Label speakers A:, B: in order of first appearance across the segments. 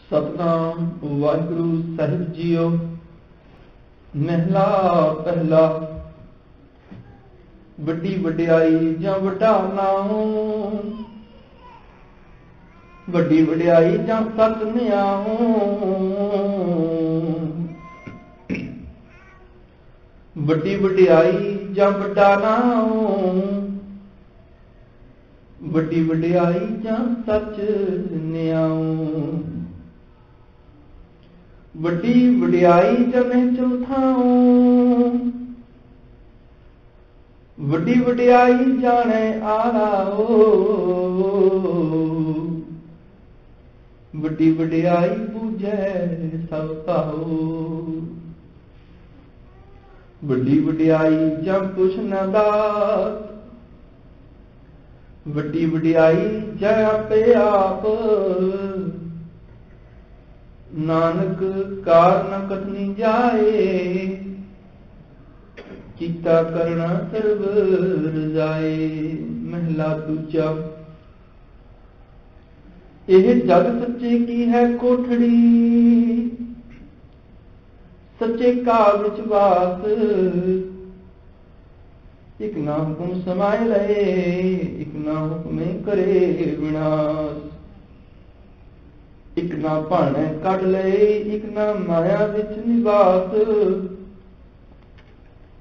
A: सतनाम वाहिगुरु साहिब जीओ। महला पहला। वड्डी वड्याई जां वड्डा नाम, वड्डी वड्याई जां सत निआऊं। वड्डी वड्याई जां वड्डा नाम, वड्डी वड्याई जां सच निआऊं। वड्डी वड्याई जमे चौथाऊं, वड्डी वड्याई जाने आला ओ। वड्डी वड्याई बूझे सब ताओ, वड्डी वड्याई जां कुछ न दात, वड्डी वड्याई जां आपे आप। नानक कारण कथनी जाए, कीता करना सर्व रजाए। महला दूजा। यह जग सच्चे की है कोठड़ी, सच्चे का विश्वास। एक ना हुक्म समाए लए, एक ना हुक्मे करे विनाश। एक ना भाणे कढ लए, एक ना माया विच निवास।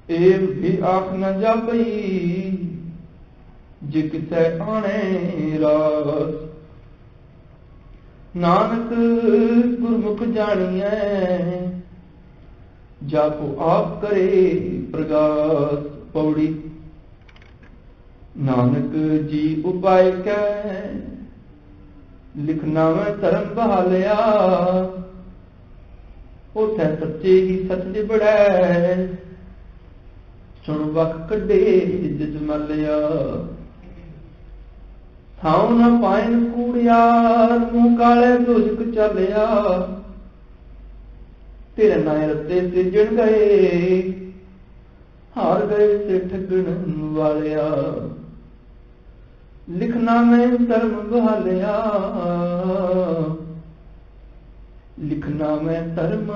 A: ए भी आख न जापई, जे किसै आणे रास। नानक गुरमुख जानिए, जाको आप करे प्रगास। पौड़ी। नानक जी उपाय कै, लिखना मैं धर्म बहालिया। उठै सच्चे ही सच बड़ै, सुन वख कड्डे जिज मलिया। थाऊ न पाइन कूड़ियार, मुँह काले दुजक चलिया। तेरे नाय रत्ते सिजण गए, हार गए से ठगण वालिया। लिखना मैं धर्म बहालिया, लिखना मैं धर्म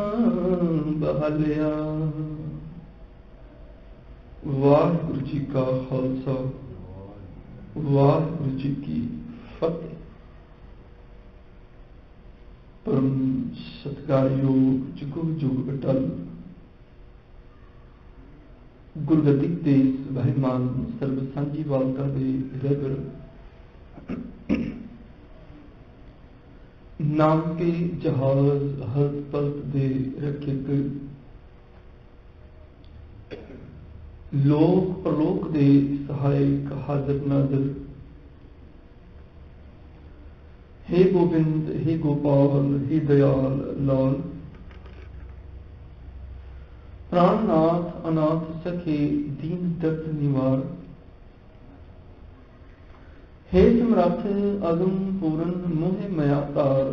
A: बहालिया। वाहिगुरु जी का खालसा, वाहिगुरु जी की फतेह। परम सत्कारयोग जुगो जुग अटल गुरगति देश बहिमान सर्व सांझी वालता दे रहबर नाम के जहाज हर पलट दे रखित, लोक परलोक दे सहायक हाजिर नाजिर। हे गोविंद हे गोपाल हे दयाल लाल, प्राणनाथ अनाथ सखे दीन दर्द निवार। हे समर्थ अगम पूरन मोह मया तार,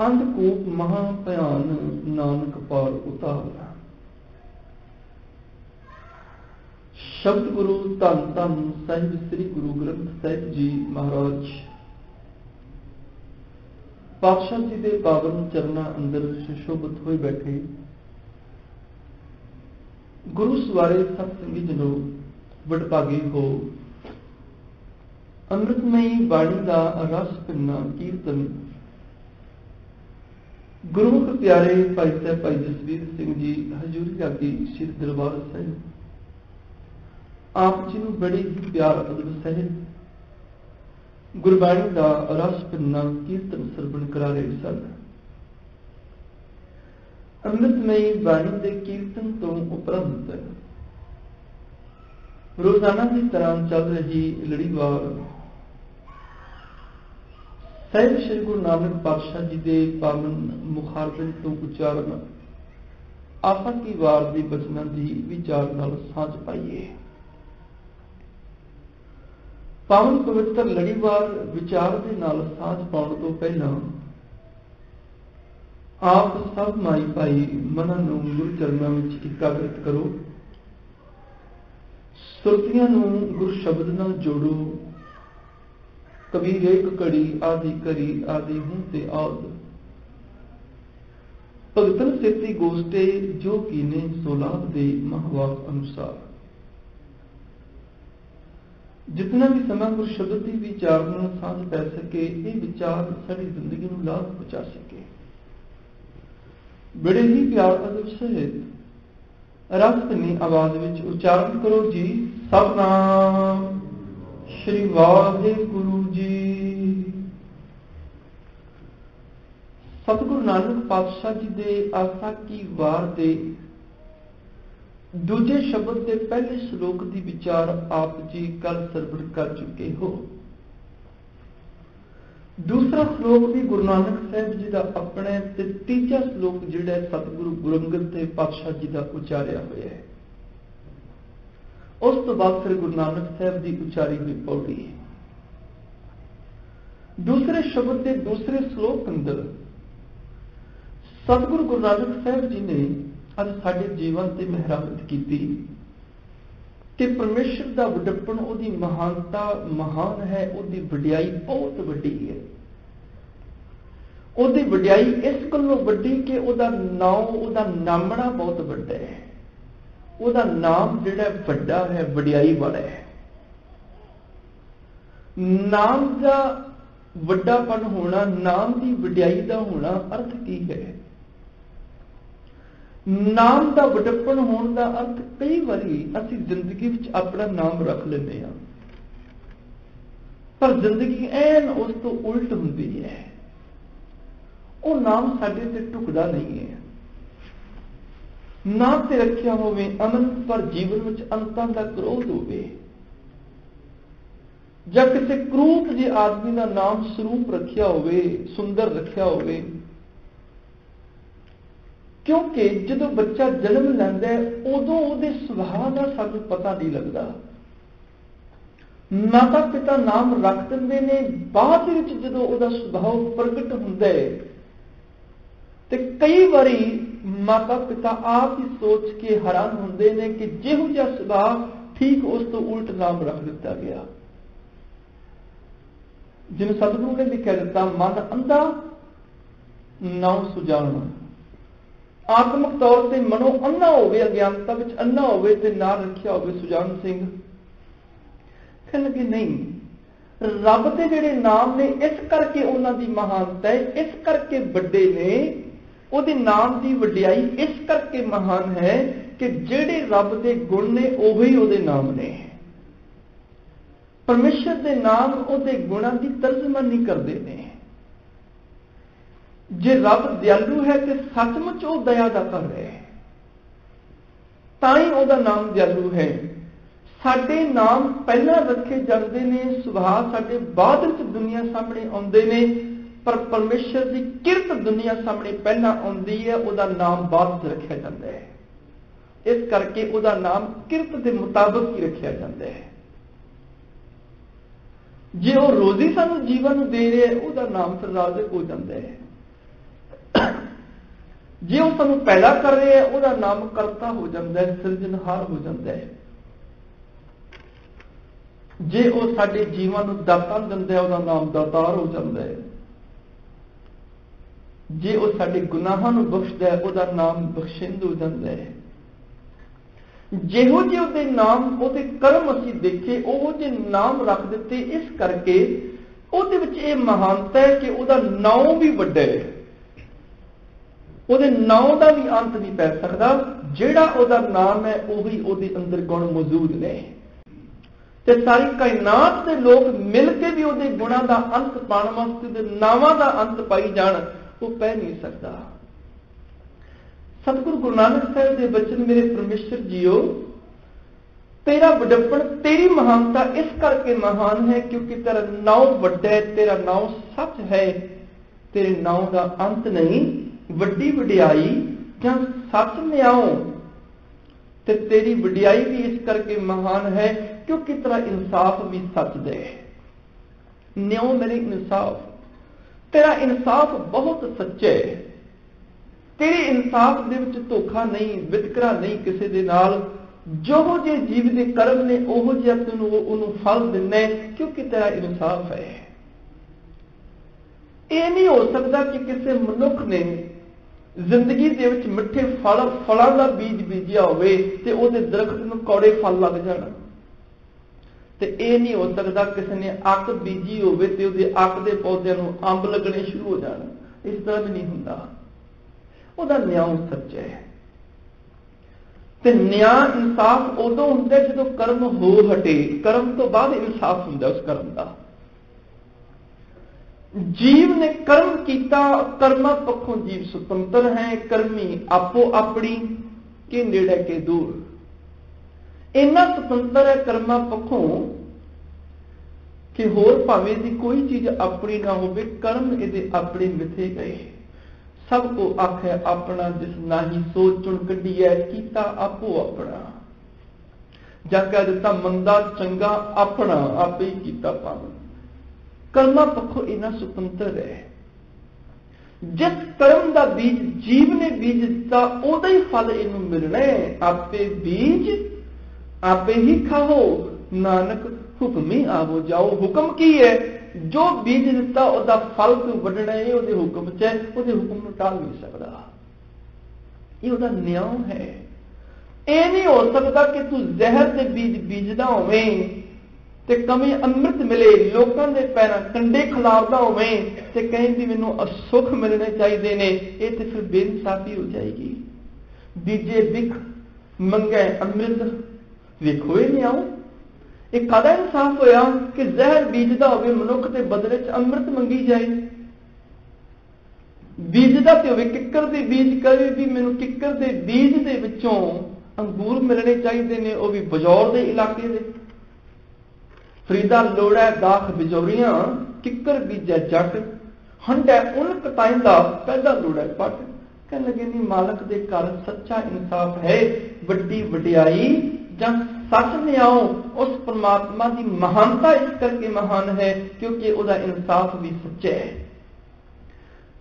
A: अंधकूप महाभयान नानक पार उतार। शब्द गुरु धन धन साहिब श्री गुरु ग्रंथ साहिब जी महाराज पातशाह जी दे पावन चरना अंदर सुशोभित होए बैठे गुरु सवारे सत्संगी जनो वडभागे हो। अमृतमयी बाणी का रस पिन्ना कीर्तन गुरुमुख प्यारे भाई साहब भाई जसवीर सिंह जी हजूरी लागी श्री दरबार साहिब आप जी नूं बड़ी ही प्यार अदब सहित गुरबाणी का रस पिन्ना कीर्तन सरवण करा रहे सन। अमृतमयी बाणी के कीर्तन तो उपरंत रोजाना की तरह चल रही लड़ीवार साहिब श्री गुरु नानक पातशाह जी के पावन मुखारबिन तो उच्चारण आपा की वार के बचनों की विचार नाल साझ पाइए। पावन पवित्र लड़ीवार विचार के नाल साझ पाउण तो पहला आप सब माई भाई मनां नूं गुरु चरणों में एकाग्रत करो, सुरतियां नूं गुरु शब्द नाल जोड़ो, कबीर एक घड़ी आदि करी आदि हूं ते आद। भगतन सेती गोष्टे जो कीने सो लाभ दे महवाक अनुसार। जितना भी समय गुरु शब्द की विचार में सांझ पै सके, ये विचार सारी जिंदगी में लाभ पहुंचा सके। बड़े ही प्यार अदब सहित रसनी आवाज विच उच्चारण करो जी। सतनाम श्री वाहिगुरु जी। सतगुरु नानक पातशाह जी दे आसा की वार दे दूजे शब्द के पहले श्लोक की विचार आप जी कल सरवण कर चुके हो। दूसरा श्लोक भी गुरु नानक साहब जी का अपने ते तीजा श्लोक जिहड़ा सतगुरु गुरु अंगद देव पातशाह जी का उचारिया हुआ है। उस तो बाद फिर गुरु नानक साहब की उचारी हुई पौड़ी है। दूसरे शब्द के दूसरे श्लोक अंदर सतगुरु गुरु नानक साहब जी ने अज साडे जीवन ते मेहरामत की कि परमेश्वर का वडप्पण, उहदी महानता महान है, उहदी वडियाई बहुत वड्डी है। उहदी वडियाई इस गल्लों वड्डी कि उहदा नाम, उहदा नामना बहुत वड्डा है। उहदा नाम जिहड़ा वड्डा है, वडियाई वाला है। नाम का वड्डापन होना, नाम की वडियाई का होना अर्थ की है? नाम का वडप्पण होने का अर्थ कई बारी असी जिंदगी विच अपना नाम रख लेते हैं, पर जिंदगी ऐन उस तो उल्ट होंदी है। वो नाम साडे ते ढुकदा नहीं है। नाम ते रखिया होवे अनंत, पर जीवन विच अंतां दा क्रोध होवे, जब किसी क्रूप जे आदमी का नाम स्वरूप रखिया होवे, सुंदर रखिया होवे, क्योंकि जो बच्चा जन्म लैंदा है उदों उहदे सुभाव का सानू पता नहीं लगता। माता पिता नाम रख दिंदे ने, बाद विच जदों उहदा सुभाव प्रगट हुंदा है ते कई बारी माता पिता आप ही सोच के हैरान हुंदे ने कि जिहो जिहा सुभाव ठीक उस तो उल्ट नाम रख दिता गया। जिन्हें सतगुरु ने भी कह दिता, मन अंधा नाम सुजान। आत्मक तौर पर मनो अन्ना होवे, अज्ञानता विच अन्ना होवे ते ना रखिया होवे सुजान सिंह। कहने लगे नहीं, रब दे जिहड़े नाम ने इस करके उन्हां दी महानता है, इस करके वड्डे ने, उहदे नाम की वडियाई इस करके महान है कि जिहड़े रब दे गुण ने उही उहदे नाम ने। परमेश्वर दे नाम उहदे गुणां दी तर्जमानी करदे ने। जे रब दयालु है तो सचमुच वो दया का कर है, ताई उहदा नाम दयालु है। साडे नाम पहला रखे जाते ने, सुभाव साडे बाद विच दुनिया सामने आउंदे ने, पर परमेश्वर की किरत दुनिया सामने पहला आउंदी है, उहदा नाम बाद विच रखिया जाता है। इस करके उहदा नाम किरत के मुताबिक ही रखिया जाता है। जे वो रोजी सानू जीवन दे रहे, उहदा नाम फिर राज़िक हो जाता है। जे वो सानू पैदा कर रहे हैं, उहदा नाम करता हो जाता है, सिरजनहार हो जाता है। जे वो साडे जीवन नूं दाता दिंदा है, उहदा नाम दातार हो जाता है। जे वो साडे गुनाहां नूं बख्शदा है, उहदा नाम बख्शिंद हो जाता है। जिहो जिहे उहदे नाम, उहदे कर्म असीं देखे, उहो जे नाम रख दिते। इस करके उहदे विच इह महानता है कि उहदा नाम भी वड्डा है, उहदे नाम का भी अंत नहीं पै सकता। जिहड़ा उहदा नाम है उही उहदे अंदर गुण मौजूद ने, ते सारी कायनात के लोग मिल के भी उहदे गुणां का अंत पाने वास्ते, उहदे नावां का अंत पाई जाण, वो पै नहीं सकता। सतगुरु गुरु नानक साहब के वचन, मेरे परमेश्वर जीओ, तेरा वडप्पण, तेरी महानता इस करके महान है क्योंकि तेरा नाम वड्डा है, तेरा नाम सच है, तेरे नाम का अंत नहीं। वड्डी वडियाई जां सच न्याओ, ते तेरी वडियाई भी इस करके महान है क्योंकि तेरा इंसाफ भी सच दे। न्याओ मेरे इंसाफ, तेरा इंसाफ बहुत सच्चे, तेरे इंसाफ दे विच धोखा नहीं, वितकरा नहीं किसी दे नाल। जो जे जीव दे कर्म ने ओहो जिहा तैनूं उहनूं फल दिंदा है क्योंकि तेरा इंसाफ है। ਇਹ ਨਹੀਂ ਹੋ ਸਕਦਾ ਕਿ ਕਿਸੇ ਮਨੁੱਖ ਨੇ ਜ਼ਿੰਦਗੀ ਦੇ ਵਿੱਚ ਮਿੱਠੇ ਫਲਾਂ ਦਾ ਬੀਜ ਬੀਜਿਆ ਹੋਵੇ ਤੇ ਉਹਦੇ ਦਰਖਤ ਨੂੰ ਕੌੜੇ ਫਲ ਲੱਗ ਜਾਣ। ਤੇ ਇਹ ਨਹੀਂ ਹੋ ਸਕਦਾ ਕਿਸੇ ਨੇ ਅੱਕ ਬੀਜੀ ਹੋਵੇ ਤੇ ਉਹਦੇ ਅੱਕ ਦੇ ਪੌਦਿਆਂ ਨੂੰ ਅੰਬ ਲੱਗਣੇ ਸ਼ੁਰੂ ਹੋ ਜਾਣ। ਇਸ ਤਰ੍ਹਾਂ ਵੀ ਨਹੀਂ ਹੁੰਦਾ। ਉਹਦਾ ਨਿਆਂ ਸੱਚਾ ਹੈ। ਤੇ ਨਿਆਂ ਇਨਸਾਫ ਉਦੋਂ ਹੁੰਦਾ ਜਦੋਂ ਕਰਮ ਹੋ ਹਟੇ। ਕਰਮ ਤੋਂ ਬਾਅਦ ਇਨਸਾਫ ਹੁੰਦਾ ਉਸ ਕਰਮ ਦਾ। ਜੀਵ ਨੇ ਕਰਮ ਕੀਤਾ, ਕਰਮਾਂ ਪੱਖੋਂ ਜੀਵ ਸੁਤੰਤਰ ਹੈ। ਕਰਮੀ ਆਪੋ ਆਪਣੀ ਕਿ ਨੇੜੇ ਕੇ ਦੂਰ। ਇੰਨਾ ਸੁਤੰਤਰ ਹੈ ਕਰਮਾਂ ਪੱਖੋਂ ਕਿ ਹੋਰ ਭਾਵੇਂ ਦੀ ਕੋਈ ਚੀਜ਼ ਆਪਣੀ ਨਾ ਹੋਵੇ, ਕਰਮ ਇਹਦੇ ਆਪਣੇ ਮਿਥੇ ਗਏ। ਸਭ ਕੋ ਆਖੇ ਆਪਣਾ ਜਿਸ ਨਾਹੀ ਸੋਚ ਚੁਣ ਕੱਢੀ ਹੈ, ਕੀਤਾ ਆਪੋ ਆਪਣਾ। ਜਾਂ ਕਹਿ ਦਿੱਤਾ ਮੰਦਾ ਚੰਗਾ ਆਪਣਾ, ਆਪੇ ਹੀ ਕੀਤਾ ਪਾਵਨ। ਕਰਮਾਂ ਪੱਖੋਂ ਇਹਨਾਂ ਸੁਤੰਤਰ ਹੈ। ਜਿਸ ਕਰਮ ਦਾ ਬੀਜ ਜੀਵ ਨੇ ਬੀਜ ਦਿੱਤਾ ਉਹਦਾ ਹੀ ਫਲ ਇਹਨੂੰ ਮਿਲਣਾ ਹੈ। ਆਪੇ ਬੀਜ ਆਪੇ ਹੀ ਖਾਓ, ਨਾਨਕ ਹੁਕਮੀ ਆਵੋ ਜਾਓ। ਹੁਕਮ ਕੀ ਹੈ? ਜੋ ਬੀਜ ਦਿੱਤਾ ਉਹਦਾ ਫਲ ਤੂੰ ਵੱਢਣਾ ਹੈ, ਉਹਦੇ ਹੁਕਮ 'ਚ ਹੈ। ਉਹਦੇ ਹੁਕਮ ਨੂੰ ਟਾਲ ਨਹੀਂ ਸਕਦਾ। ਇਹ ਉਹਦਾ ਨਿਆਂ ਹੈ। ਇਹ ਨਹੀਂ ਹੋ ਸਕਦਾ ਕਿ ਤੂੰ ਜ਼ਹਿਰ ਦੇ ਬੀਜ ਬੀਜਦਾ ਹੋਵੇਂ ਤੇ ਕਮੀ ਅੰਮ੍ਰਿਤ ਮਿਲੇ, ਲੋਕਾਂ ਦੇ ਪੈਰਾਂ ਕੰਡੇ ਖਿਲਾਰਦਾ ਹੋਵੇਂ ਤੇ ਕਹਿੰਦੀ ਮੈਨੂੰ ਸੁੱਖ ਮਿਲਣੇ ਚਾਹੀਦੇ ਨੇ। ਇਹ ਤੇ ਫਿਰ ਬੇਇਨਸਾਫੀ ਹੋ ਜਾਏਗੀ। ਬੀਜੇ ਬਿਖ ਮੰਗੇ ਅੰਮ੍ਰਿਤ, ਵੇਖੋ ਇਹ ਨਹੀਂ ਆਓ। ਇਹ ਕਾਹਦਾ ਇਨਸਾਫ ਹੋਇਆ ਕਿ ਜ਼ਹਿਰ ਬੀਜਦਾ ਹੋਵੇ ਮਨੁੱਖ ਦੇ ਬਦਲੇ 'ਚ ਅੰਮ੍ਰਿਤ ਮੰਗੀ ਜਾਏ। ਬੀਜਦਾ ਤੇ ਹੋਵੇ ਕਿੱਕਰ ਦੇ ਬੀਜ, ਕਦੇ ਵੀ ਮੈਨੂੰ ਕਿੱਕਰ ਦੇ ਬੀਜ ਦੇ ਵਿੱਚੋਂ ਅੰਗੂਰ ਮਿਲਣੇ ਚਾਹੀਦੇ ਨੇ, ਉਹ ਵੀ ਬਜੌਰ ਦੇ ਇਲਾਕੇ ਦੇ। ਫਰੀਦਾ ਲੋੜਾ ਦਾਖ ਬਿਜੌਰੀਆਂ, ਕਿੱਕਰ ਬੀਜੈ ਜੱਟ, ਹੰਡੈ ਉਨ ਕਟਾਇੰਦਾ ਪੈਦਾ ਲੋੜਾ ਪੱਟ। ਕਹਿਣ ਲੱਗੇ ਨਹੀਂ, ਮਾਲਕ ਦੇ ਘਰ ਸੱਚਾ ਇਨਸਾਫ ਹੈ। ਵੱਡੀ ਵਡਿਆਈ ਜਾਂ ਸੱਚ ਨਿਆਓ ਉਸ ਪਰਮਾਤਮਾ ਦੀ ਮਹਾਨਤਾ ਇਸ ਕਰਕੇ ਮਹਾਨ ਹੈ ਕਿਉਂਕਿ ਉਹਦਾ ਇਨਸਾਫ ਵੀ ਸੱਚਾ ਹੈ।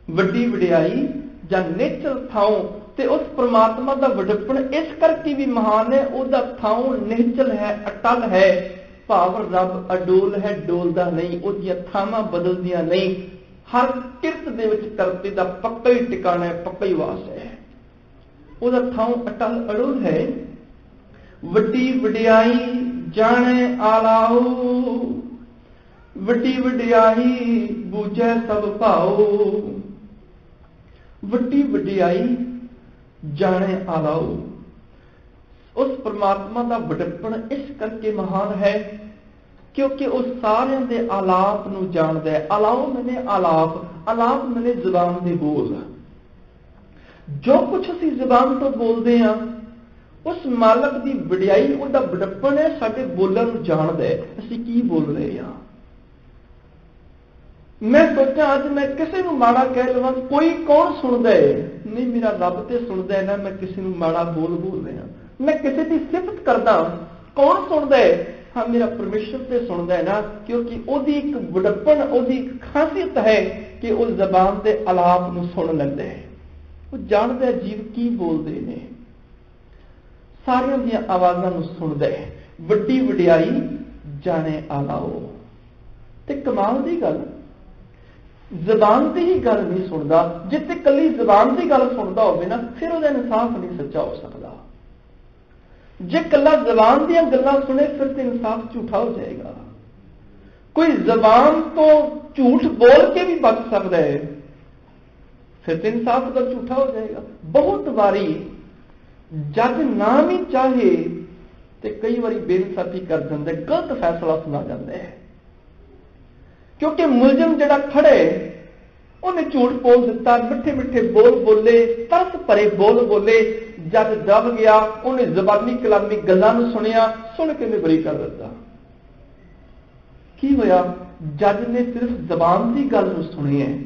A: ਵੱਡੀ ਵਡਿਆਈ ਜਾਂ ਨਿਚਲ ਥਾਉ ਤੇ ਉਸ ਪਰਮਾਤਮਾ ਦਾ ਵਡੱਪਣ ਇਸ ਕਰਕੇ ਵੀ ਮਹਾਨ ਹੈ। ਉਹਦਾ ਥਾਉ ਨਿਚਲ ਹੈ, ਅਟਲ ਹੈ। ਭਾਵ ਰੱਬ ਅਡੋਲ ਹੈ, ਡੋਲਦਾ ਨਹੀਂ। ਉਹਦੀਆਂ ਥਾਵਾਂ ਬਦਲਦੀਆਂ ਨਹੀਂ। ਹਰ ਕਿਰਤ ਦੇ ਵਿੱਚ ਕਰਤੇ ਦਾ ਪੱਕਾ ਹੀ ਟਿਕਾਣਾ ਹੈ, ਪੱਕਾ ਹੀ ਵਾਸ ਹੈ। ਉਹਦਾ ਥਾਉ ਅਟਲ ਅਡੋਲ ਹੈ। ਵੱਡੀ ਵਡਿਆਈ ਜਾਣੇ ਆਲਾਓ, ਵੱਡੀ ਵਡਿਆਈ ਬੂਝੈ ਸਭ ਭਾਓ। ਵੱਡੀ ਵਡਿਆਈ ਜਾਣੇ ਆਲਾਓ, ਉਸ ਪਰਮਾਤਮਾ ਦਾ ਵਡੱਪਣ ਇਸ ਕਰਕੇ ਮਹਾਨ ਹੈ ਕਿਉਂਕਿ ਉਹ ਸਾਰਿਆਂ ਦੇ ਆਲਾਪ ਨੂੰ ਜਾਣਦਾ ਹੈ। ਆਲਾਓ ਮੈਨੇ ਆਲਾਪ, ਆਲਾਪ ਮੈਨੇ ਜ਼ੁਬਾਨ ਦੇ ਬੋਲ। ਜੋ ਕੁਝ ਅਸੀਂ ਜ਼ੁਬਾਨ ਤੋਂ ਬੋਲਦੇ ਹਾਂ ਉਸ ਮਾਲਕ ਦੀ ਵਡਿਆਈ, ਉਹਦਾ ਵਡੱਪਣ ਹੈ। ਸਾਡੇ ਬੋਲਣ ਨੂੰ ਜਾਣਦਾ ਹੈ ਅਸੀਂ ਕੀ ਬੋਲ ਰਹੇ ਹਾਂ। ਮੈਂ ਸੋਚਾਂ ਅੱਜ ਮੈਂ ਕਿਸੇ ਨੂੰ ਮਾੜਾ ਕਹਿ ਲਵਾਂ, ਕੋਈ ਕੌਣ ਸੁਣਦਾ ਹੈ? ਨਹੀਂ, ਮੇਰਾ ਰੱਬ ਤੇ ਸੁਣਦਾ ਹੈ ਨਾ। ਮੈਂ ਕਿਸੇ ਨੂੰ ਮਾੜਾ ਬੋਲ ਰਿਹਾ। ਮੈਂ ਕਿਸੇ ਦੀ ਸਿਫਤ ਕਰਦਾ, ਕੌਣ ਸੁਣਦਾ ਹੈ? ਹਾਂ, ਮੇਰਾ ਪਰਮੇਸ਼ਰ ਤੇ ਸੁਣਦਾ ਹੈ ਨਾ, ਕਿਉਂਕਿ ਉਹਦੀ ਇੱਕ ਵਡੱਪਣ, ਉਹਦੀ ਇੱਕ ਖਾਸੀਅਤ ਹੈ ਕਿ ਉਹ ਜ਼ਬਾਨ ਦੇ ਆਲਾਪ ਨੂੰ ਸੁਣ ਲੈਂਦਾ ਹੈ। ਉਹ ਜਾਣਦਾ ਜੀਵ ਕੀ ਬੋਲਦੇ ਨੇ, ਸਾਰਿਆਂ ਦੀਆਂ ਆਵਾਜ਼ਾਂ ਨੂੰ ਸੁਣਦਾ ਹੈ। ਵੱਡੀ ਵਡਿਆਈ ਜਾਣੇ ਆਲਾਓ। ਤੇ ਕਮਾਲ ਦੀ ਗੱਲ, ਜ਼ਬਾਨ ਦੀ ਹੀ ਗੱਲ ਨਹੀਂ ਸੁਣਦਾ। ਜਿੱਥੇ ਕੱਲੀ ਜ਼ਬਾਨ ਦੀ ਗੱਲ ਸੁਣਦਾ ਹੋਵੇ ਨਾ, ਫਿਰ ਉਹਦਾ ਇਨਸਾਫ ਨਹੀਂ ਸੱਚਾ ਹੋ ਸਕਦਾ। ਜੇ ਕੱਲਾ ਜ਼ਬਾਨ ਦੀਆਂ ਗੱਲਾਂ ਸੁਣੇ ਫਿਰ ਤੇ ਇਨਸਾਫ ਝੂਠਾ ਹੋ ਜਾਏਗਾ। ਕੋਈ ਜ਼ਬਾਨ ਤੋਂ ਝੂਠ ਬੋਲ ਕੇ ਵੀ ਬਚ ਸਕਦਾ ਹੈ, ਫਿਰ ਤੇ ਇਨਸਾਫ ਦਾ ਝੂਠਾ ਹੋ ਜਾਏਗਾ। ਬਹੁਤ ਵਾਰੀ ਜੱਜ ਨਾ ਵੀ ਚਾਹੇ ਤੇ ਕਈ ਵਾਰੀ ਬੇਇਨਸਾਫੀ ਕਰ ਦਿੰਦਾ, ਗਲਤ ਫੈਸਲਾ ਸੁਣਾ ਜਾਂਦਾ ਹੈ। ਕਿਉਂਕਿ ਮੁਲਜ਼ਮ ਜਿਹੜਾ ਖੜੇ ਉਹਨੇ ਝੂਠ ਬੋਲ ਦਿੱਤਾ, ਮਿੱਠੇ ਮਿੱਠੇ ਬੋਲ ਬੋਲੇ, ਤਰਸ ਭਰੇ ਬੋਲ ਬੋਲੇ। ਜੱਜ ਦਬ ਗਿਆ, ਉਹਨੇ ਜ਼ਬਾਨੀ ਕਲਾਮੀ ਗੱਲਾਂ ਨੂੰ ਸੁਣਿਆ, ਸੁਣ ਕੇ ਉਹਨੇ ਬਰੀ ਕਰ ਦਿੱਤਾ। ਕੀ ਹੋਇਆ? ਜੱਜ ਨੇ ਸਿਰਫ ਜ਼ਬਾਨ ਦੀ ਗੱਲ ਨੂੰ ਸੁਣੀ ਹੈ।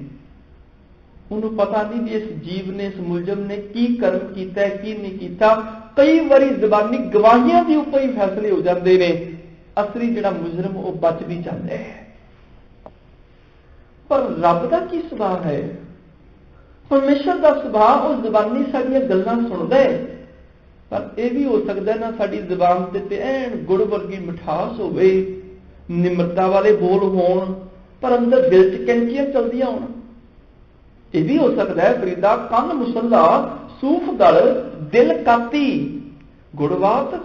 A: ਉਹਨੂੰ ਪਤਾ ਨਹੀਂ ਵੀ ਇਸ ਜੀਵ ਨੇ, ਇਸ ਮੁਲਜ਼ਮ ਨੇ ਕੀ ਕਰਮ ਕੀਤਾ ਹੈ, ਕੀ ਨਹੀਂ ਕੀਤਾ। ਕਈ ਵਾਰੀ ਜ਼ਬਾਨੀ ਗਵਾਹੀਆਂ ਦੇ ਉੱਪਰ ਹੀ ਫੈਸਲੇ ਹੋ ਜਾਂਦੇ ਨੇ। ਅਸਲੀ ਜਿਹੜਾ ਮੁਜਰਮ ਉਹ ਬਚ ਵੀ ਜਾਂਦਾ ਹੈ। ਪਰ ਰੱਬ ਦਾ ਕੀ ਸੁਭਾਅ ਹੈ? ਪਰਮੇਸ਼ਰ ਦਾ ਸੁਭਾਅ ਉਹ ਜ਼ਬਾਨੀ ਸਾਡੀਆਂ ਗੱਲਾਂ ਸੁਣਦਾ ਹੈ, ਪਰ ਇਹ ਵੀ ਹੋ ਸਕਦਾ ਨਾ ਸਾਡੀ ਜ਼ਬਾਨ ਤੇ ਐਨ ਗੁੜ ਵਰਗੀ ਮਿਠਾਸ ਹੋਵੇ, ਨਿਮਰਤਾ ਵਾਲੇ ਬੋਲ ਹੋਣ, ਪਰ ਅੰਦਰ ਦਿਲ 'ਚ ਕੈਂਚੀਆਂ ਚਲਦੀਆਂ ਹੋਣ। ये भी हो सकता है फरीदा कन मुसल्ला सूफ दल दिल काती गुड़वात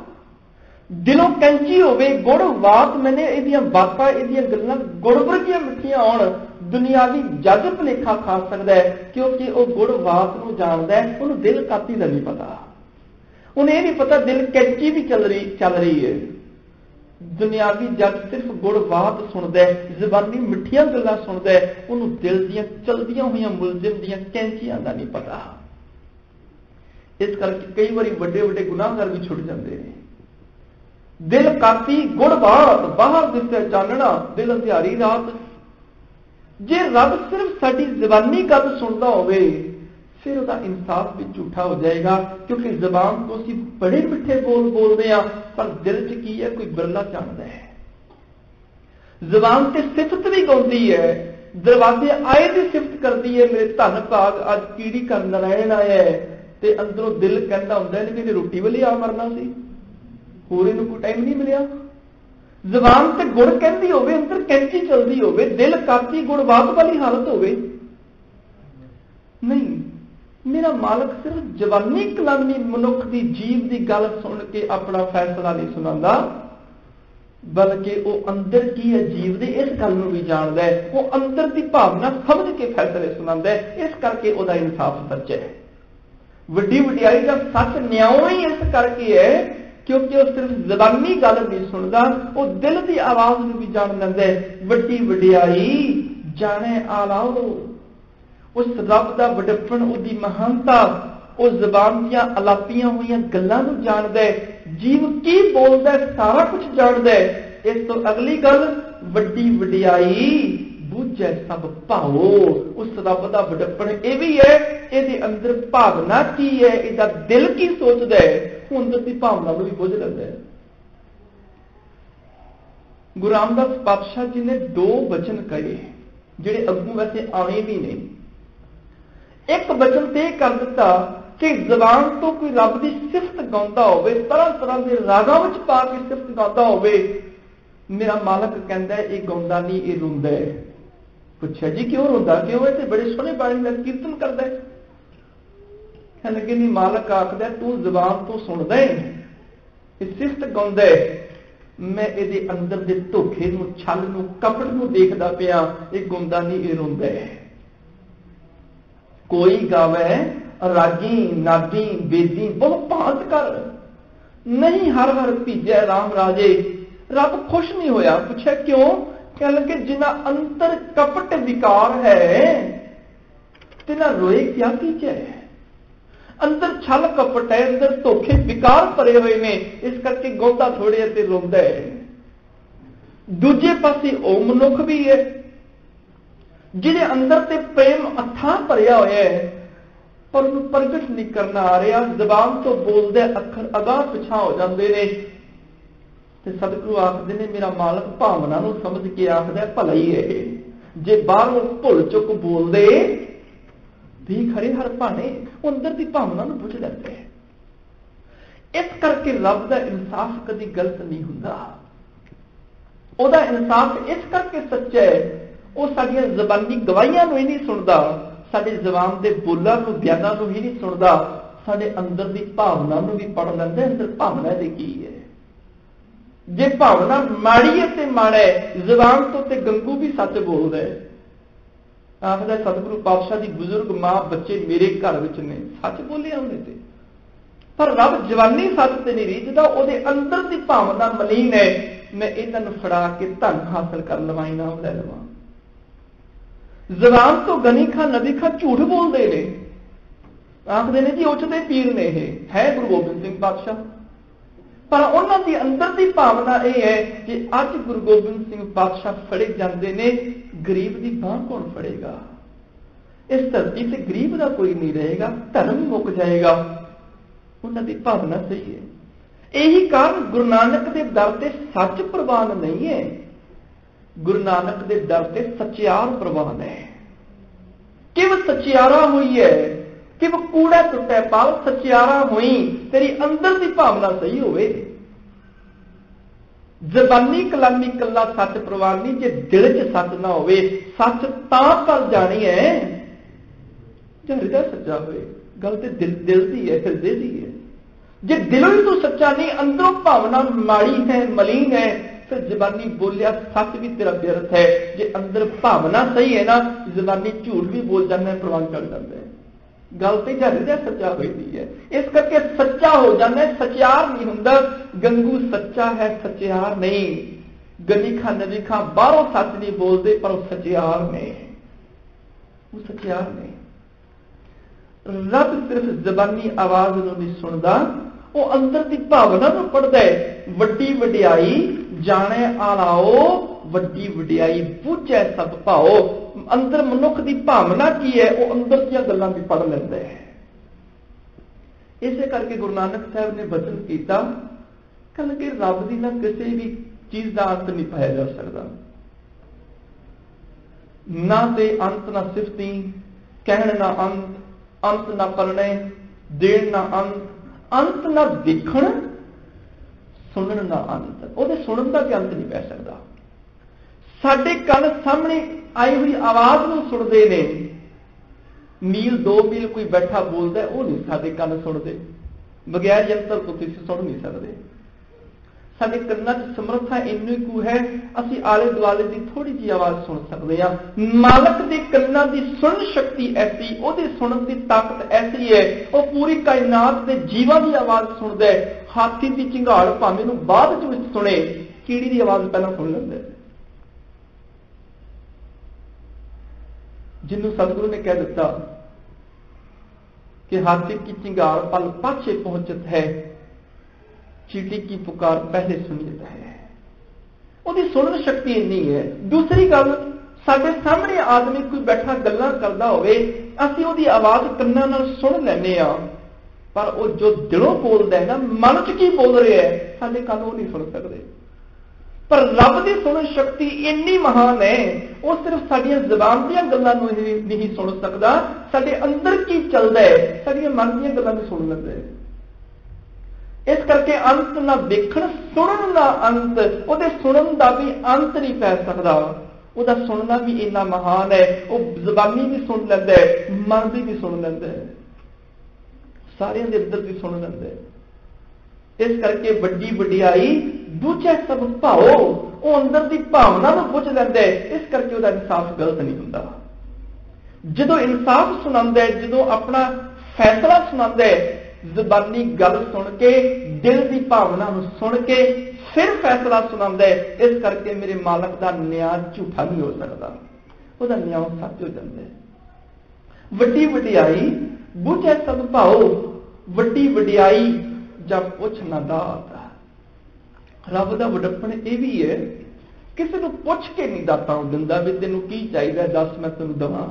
A: दिलों कैंची होवे गुड़वात मैंने इहदियां बातां इहदियां गल्लां गुड़ वर्गियां मिठियां होण दुनियावी जज भुलेखा खा सकता है क्योंकि वह गुड़वात नूं जाणदा है उहनूं दिल काती दा नहीं पता उन्हें यह नहीं पता दिल कैंची भी चल रही है दुनियावी जज सिर्फ गुड़वात सुनता है ज़बानी मिठियां गल्लां सुनता है उन्होंने दिल दियां चलदियां हुई मुलजिम दियां कैंचियां दा नहीं पता इस करके कई बार बड़े बड़े गुनाहगार भी छुट जाते हैं दिल काती गुड़वात बाहर दिसदा चानना दिल अंधियारी रात जे रब सिर्फ साडी ज़बानी गल सुनता होवे फिर उसका इंसाफ भी झूठा हो जाएगा क्योंकि जबान को असीं बड़े मिठे बोल बोलते हैं पर दिल च की है कोई बिरला जानता है जबान से सिफत भी गाउंदी है दरवाजे आए भी सिफत करती है मेरे धन भाग अज कीड़ी कर नारायण आया है ते अंदरों दिल कहता हुंदा है कि रोटी वाली आ मरना सी होर इहनूं कोई टाइम नहीं मिलिया जबान ते गुड़ कहती होवे अंदर कैंची चलती होवे दिल काती गुड़वात वाली हालत होवे नहीं मेरा मालक सिर्फ जवानी कलामी मनुख की जीव की गल सुन के अपना फैसला नहीं सुनाता बल्कि वो अंदर की है जीव दे इस गल भी जानता है वो अंदर की भावना समझ के फैसले सुनाता है इस करके उसका इंसाफ सच है वड्डी वडियाई का सच न्याओ ही इस करके है क्योंकि वह सिर्फ जबानी गल नहीं सुनता वो दिल की आवाज भी जान लेंदा है वड्डी वडियाई जाने आलाओ उस रब का वडप्पण उसकी महानता उस जबान दियां अलापियां हुई गल्लां नूं जानदा है जीव की बोलदा है सारा कुछ जानदा है इस तो अगली गल वड्डी वडियाई बूझे सब भाओ उस रब का वडप्पण यह भी है इहदे अंदर भावना की है इहदा दिल की सोचदा है वो अंदर की भावना नूं भी बुझ लैंदा है गुरु रामदास पातशाह जी ने दो वचन कहे जिहड़े अग्गों वैसे आने भी नहीं एक वचन तय कर दिता कि जबान तो कोई रब की सिफत गाउंदा होवे तरह तरह के रागां विच पा के सिफत गाउंदा होवे मेरा मालक कहता है ये गाउंदा नहीं ये रोंदा है पूछा जी क्यों रोंदा क्यों है बड़े सोहने बाणी नाल कीर्तन करदा है कह लगे नहीं मालक आखदा तू जबान तो सुनदा है ये सिफत गाउंदा है मैं इहदे अंदर दे धोखे नूं छल नूं कपट नूं देखदा पिया ये गाउंदा नहीं ये रोंदा है कोई गावे रागी नागी बेदी बहुत भांत कर नहीं हर हर भीजे राम राजे रब खुश नहीं होया पूछा क्यों कह लगे जिन्ना अंतर कपट विकार है तिना रोए क्या कीजे अंदर छल कपट है अंदर धोखे विकार भरे हुए ने इस करके गौदा थोड़े ते रोंदा है दूजे पासे ओ मनुख भी है जिहदे अंदर ते प्रेम अथाह भरिया होया है पर उन्हें प्रगट नहीं करना आ रहा जबान तो बोलदे अखर अगाह पिछा हो जाते हैं ते सतगुरु आखदे ने मेरा मालक भावना नूं समझ के आखदा भला ही है जे बाहरों भुल चुक बोलदे भी खरे हर भाने अंदर की भावना नूं बुझ लैंदे इस करके रब दा इंसाफ कदी गलत नहीं हुंदा ओहदा इंसाफ इस करके सच्चा है वो साडियां ज़बानी गवाहियां नूं ही नहीं सुनदा साडी ज़बान दे बोलां नूं बयानां नूं ही नहीं सुनदा साडे अंदर दी भावना नूं भी पढ़ लैंदा अंदर भावना दे की है जे भावना माड़ी है ते माड़ा है ज़बान तो ते गंगू भी सच बोलदा है आखदा सतगुरु पातशाह दी बुजुर्ग मां बच्चे मेरे घर विच ने सच बोले उन्हें ते पर रब जवानी सच ते नहीं रीझदा ओहदे अंदर दी भावना मलीन है मैं इन्हां नूं फड़ा के धन हासिल कर लवां इनाम लै लवां जबान तो गनी खां नबी खां झूठ बोलते हैं आखते ने जी उचते पीर ने है गुरु गोबिंद सिंह पातशाह पर उन्हां दी अंदर की भावना यह है कि अज गुरु गोबिंद सिंह पातशाह फड़े जाते हैं गरीब की बांह कौन फड़ेगा इस धरती से गरीब का कोई नहीं रहेगा धर्म मुक जाएगा उन्हां दी भावना सही है यही कारण गुरु नानक के दर से सच प्रवान नहीं है गुरु नानक के दर से सचियार प्रवान है किव सचियारा हुई है किव कूड़ा टुटे पाल सचियारा हुई तेरी अंदर की भावना सही होवे जबानी कलामी कला सच प्रवान नहीं जे दिल च सच ना होवे सच तां पर जानी है ਜਾਂ ਹਿਰਦਾ ਸੱਚਾ ਹੋਏ। ਗੱਲ ਤੇ ਦਿਲ ਦੀ ਹੈ, ਹਿਰਦੇ ਦੀ ਹੈ। ਜੇ ਦਿਲੋਂ ਹੀ ਤੂੰ ਸੱਚਾ ਨਹੀਂ, ਅੰਦਰੋਂ ਭਾਵਨਾ ਮਾੜੀ ਹੈ, ਮਲੀਨ ਹੈ, ਫਿਰ ਜ਼ਬਾਨੀ ਬੋਲਿਆ ਸੱਚ ਵੀ ਤੇਰਾ ਵਿਅਰਥ ਹੈ। ਜੇ ਅੰਦਰ ਭਾਵਨਾ ਸਹੀ ਹੈ ਨਾ, ਜ਼ਬਾਨੀ ਝੂਠ ਵੀ ਬੋਲ ਜਾਂਦਾ, ਪ੍ਰਵਾਨ ਚੜ ਜਾਂਦਾ ਹੈ। ਗੱਲ ਤੇ ਜਾਂ ਹਿਰਦਾ ਸੱਚਾ ਹੋਈ ਦੀ ਹੈ। ਇਸ ਕਰਕੇ ਸੱਚਾ ਹੋ ਜਾਂਦਾ, ਸਚਿਆਰ ਨਹੀਂ ਹੁੰਦਾ। ਗੰਗੂ ਸੱਚਾ ਹੈ, ਸਚਿਆਰ ਨਹੀਂ। ਗਨੀ ਖਾਂ ਨਬੀ ਖਾਂ ਬਾਹਰੋਂ ਸੱਚ ਨਹੀਂ ਬੋਲਦੇ, ਪਰ ਉਹ ਸਚਿਆਰ ਨੇ, ਉਹ ਸਚਿਆਰ ਨੇ। ਰੱਬ ਸਿਰਫ ਜ਼ਬਾਨੀ ਆਵਾਜ਼ ਨੂੰ ਨਹੀਂ ਸੁਣਦਾ, ਉਹ ਅੰਦਰ ਦੀ ਭਾਵਨਾ ਨੂੰ ਪੜ੍ਹਦਾ ਹੈ। ਵੱਡੀ ਵਡਿਆਈ ਜਾਣੇ ਆਲਾਓ, ਵੱਡੀ ਵਡਿਆਈ ਬੁੱਝੈ ਸਭ ਭਾਓ। ਅੰਦਰ ਮਨੁੱਖ ਦੀ ਭਾਵਨਾ ਕੀ ਹੈ, ਉਹ ਅੰਦਰ ਦੀਆਂ ਗੱਲਾਂ ਵੀ ਪੜ੍ਹ ਲੈਂਦਾ ਹੈ। ਇਸੇ ਕਰਕੇ ਗੁਰੂ ਨਾਨਕ ਸਾਹਿਬ ਨੇ ਬਚਨ ਕੀਤਾ, ਕਹਿੰਦੇ ਕਿ ਰੱਬ ਦੀ ਨਾ ਕਿਸੇ ਵੀ ਚੀਜ਼ ਦਾ ਅੰਤ ਨਹੀਂ ਪਾਇਆ ਜਾ ਸਕਦਾ। ਨਾ ਤੇ ਅੰਤ ਨਾ ਸਿਫਤੀ, ਕਹਿਣ ਨਾ ਅੰਤ, ਅੰਤ ਨਾ ਕਰਨੇ, ਦੇਣ ਨਾ ਅੰਤ, ਅੰਤ ਨਾ ਦੇਖਣ, ਸੁਣਨ ਨਾ ਅੰਤ। ਉਹਦੇ ਸੁਣਨ ਦਾ ਵੀ ਅੰਤ ਨਹੀਂ ਪੈ ਸਕਦਾ। ਸਾਡੇ ਕੰਨ ਸਾਹਮਣੇ ਆਈ ਹੋਈ ਆਵਾਜ਼ ਨੂੰ ਸੁਣਦੇ ਨੇ। ਮੀਲ 2 ਮੀਲ ਕੋਈ ਬੈਠਾ ਬੋਲਦਾ, ਉਹ ਨਹੀਂ ਸਾਡੇ ਕੰਨ ਸੁਣਦੇ। ਬਗੈਰ ਯੰਤਰ ਤੋਂ ਤੁਸੀਂ ਸੁਣ ਨਹੀਂ ਸਕਦੇ। ਸਾਡੇ ਕੰਨਾਂ 'ਚ ਸਮਰੱਥਾ ਇੰਨੀ ਕੁ ਹੈ, ਅਸੀਂ ਆਲੇ ਦੁਆਲੇ ਦੀ ਥੋੜੀ ਜਿਹੀ ਆਵਾਜ਼ ਸੁਣ ਸਕਦੇ ਹਾਂ। ਮਾਲਕ ਦੇ ਕੰਨਾਂ ਦੀ ਸੁਣਨ ਸ਼ਕਤੀ ਐਸੀ, ਉਹਦੇ ਸੁਣਨ ਦੀ ਤਾਕਤ ਐਸੀ ਹੈ, ਉਹ ਪੂਰੀ ਕਾਇਨਾਤ ਦੇ ਜੀਵਾਂ ਦੀ ਆਵਾਜ਼ ਸੁਣਦਾ ਹੈ। ਹਾਥੀ ਦੀ ਝਿੰਗਾੜ ਭਾਵੇਂ ਨੂੰ ਬਾਅਦ ਵਿੱਚ ਸੁਣੇ, ਕੀੜੀ ਦੀ ਆਵਾਜ਼ ਪਹਿਲਾਂ ਸੁਣ ਲੈਂਦਾ। ਜਿਹਨੂੰ ਸਤਿਗੁਰੂ ਨੇ ਕਹਿ ਦਿੱਤਾ कि हाथी की चिंगार पल पाछे पहुंचत है, चींटी की पुकार पहले सुनियत है। ਉਹਦੀ ਸੁਣਨ ਸ਼ਕਤੀ ਇੰਨੀ ਹੈ। ਦੂਸਰੀ ਗੱਲ, ਸਾਡੇ ਸਾਹਮਣੇ ਆਦਮੀ ਕੋਈ ਬੈਠਾ ਗੱਲਾਂ ਕਰਦਾ ਹੋਵੇ, ਅਸੀਂ ਉਹਦੀ ਆਵਾਜ਼ ਕੰਨਾਂ ਨਾਲ ਸੁਣ ਲੈਂਦੇ ਆ, ਪਰ ਉਹ ਜੋ ਦਿਲੋਂ ਬੋਲਦਾ ਹੈ ਨਾ, ਮਨ 'ਚ ਕੀ ਬੋਲ ਰਿਹਾ ਹੈ, ਸਾਡੇ ਕੰਨ ਉਹ ਨਹੀਂ ਸੁਣ ਸਕਦੇ। ਪਰ ਰੱਬ ਦੀ ਸੁਣਨ ਸ਼ਕਤੀ ਇੰਨੀ ਮਹਾਨ ਹੈ, ਉਹ ਸਿਰਫ ਸਾਡੀਆਂ ਜ਼ਬਾਨ ਦੀਆਂ ਗੱਲਾਂ ਨੂੰ ਹੀ ਨਹੀਂ ਸੁਣ ਸਕਦਾ, ਸਾਡੇ ਅੰਦਰ ਕੀ ਚੱਲਦਾ ਹੈ, ਸਾਡੀਆਂ ਮਨ ਦੀਆਂ ਗੱਲਾਂ ਨੂੰ ਸੁਣ ਲੈਂਦਾ ਹੈ। ਇਸ ਕਰਕੇ ਅੰਤ ਨਾ ਵੇਖਣ, ਸੁਣਨ ਦਾ ਅੰਤ, ਉਹਦੇ ਸੁਣਨ ਦਾ ਵੀ ਅੰਤ ਨਹੀਂ ਪੈ ਸਕਦਾ। ਉਹਦਾ ਸੁਣਨਾ ਵੀ ਇੰਨਾ ਮਹਾਨ ਹੈ, ਉਹ ਜ਼ਬਾਨੀ ਵੀ ਸੁਣ ਲੈਂਦਾ ਹੈ, ਮਨ ਦੀ ਵੀ ਸੁਣ ਲੈਂਦਾ ਹੈ, ਸਾਰਿਆਂ ਦੇ ਅੰਦਰ ਵੀ ਸੁਣ ਲੈਂਦਾ ਹੈ। ਇਸ ਕਰਕੇ ਵੱਡੀ ਵਡਿਆਈ ਬੁੱਝੈ ਸਭ ਭਾਓ, ਉਹ ਅੰਦਰ ਦੀ ਭਾਵਨਾ ਨੂੰ ਬੁੱਝ ਲੈਂਦਾ ਹੈ। ਇਸ ਕਰਕੇ ਉਹਦਾ ਇਨਸਾਫ ਗਲਤ ਨਹੀਂ ਹੁੰਦਾ। ਜਦੋਂ ਇਨਸਾਫ ਸੁਣਾਉਂਦਾ ਹੈ, ਜਦੋਂ ਆਪਣਾ ਫੈਸਲਾ ਸੁਣਾਉਂਦਾ ਹੈ, ਜ਼ਬਾਨੀ ਗੱਲ ਸੁਣ ਕੇ, ਦਿਲ ਦੀ ਭਾਵਨਾ ਨੂੰ ਸੁਣ ਕੇ ਫਿਰ ਫੈਸਲਾ ਸੁਣਾਉਂਦਾ ਹੈ। ਇਸ ਕਰਕੇ ਮੇਰੇ ਮਾਲਕ ਦਾ ਨਿਆਂ ਝੂਠਾ ਨਹੀਂ ਹੋ ਸਕਦਾ, ਉਹਦਾ ਨਿਆਂ ਸੱਚ ਹੋ ਜਾਂਦਾ ਹੈ। ਵੱਡੀ ਵਡਿਆਈ ਬੁੱਝੈ ਸਭ ਭਾਓ, ਵੱਡੀ ਵਡਿਆਈ ਜਦ ਪੁੱਛ ਨਾ ਦਾਤ। ਰੱਬ ਦਾ ਵਡੱਪਣ ਇਹ ਵੀ ਹੈ, ਕਿਸੇ ਨੂੰ ਪੁੱਛ ਕੇ ਨਹੀਂ ਦਾਤਾਂ ਦਿੰਦਾ ਵੀ ਤੈਨੂੰ ਕੀ ਚਾਹੀਦਾ, ਦੱਸ ਮੈਂ ਤੈਨੂੰ ਦਵਾਂ।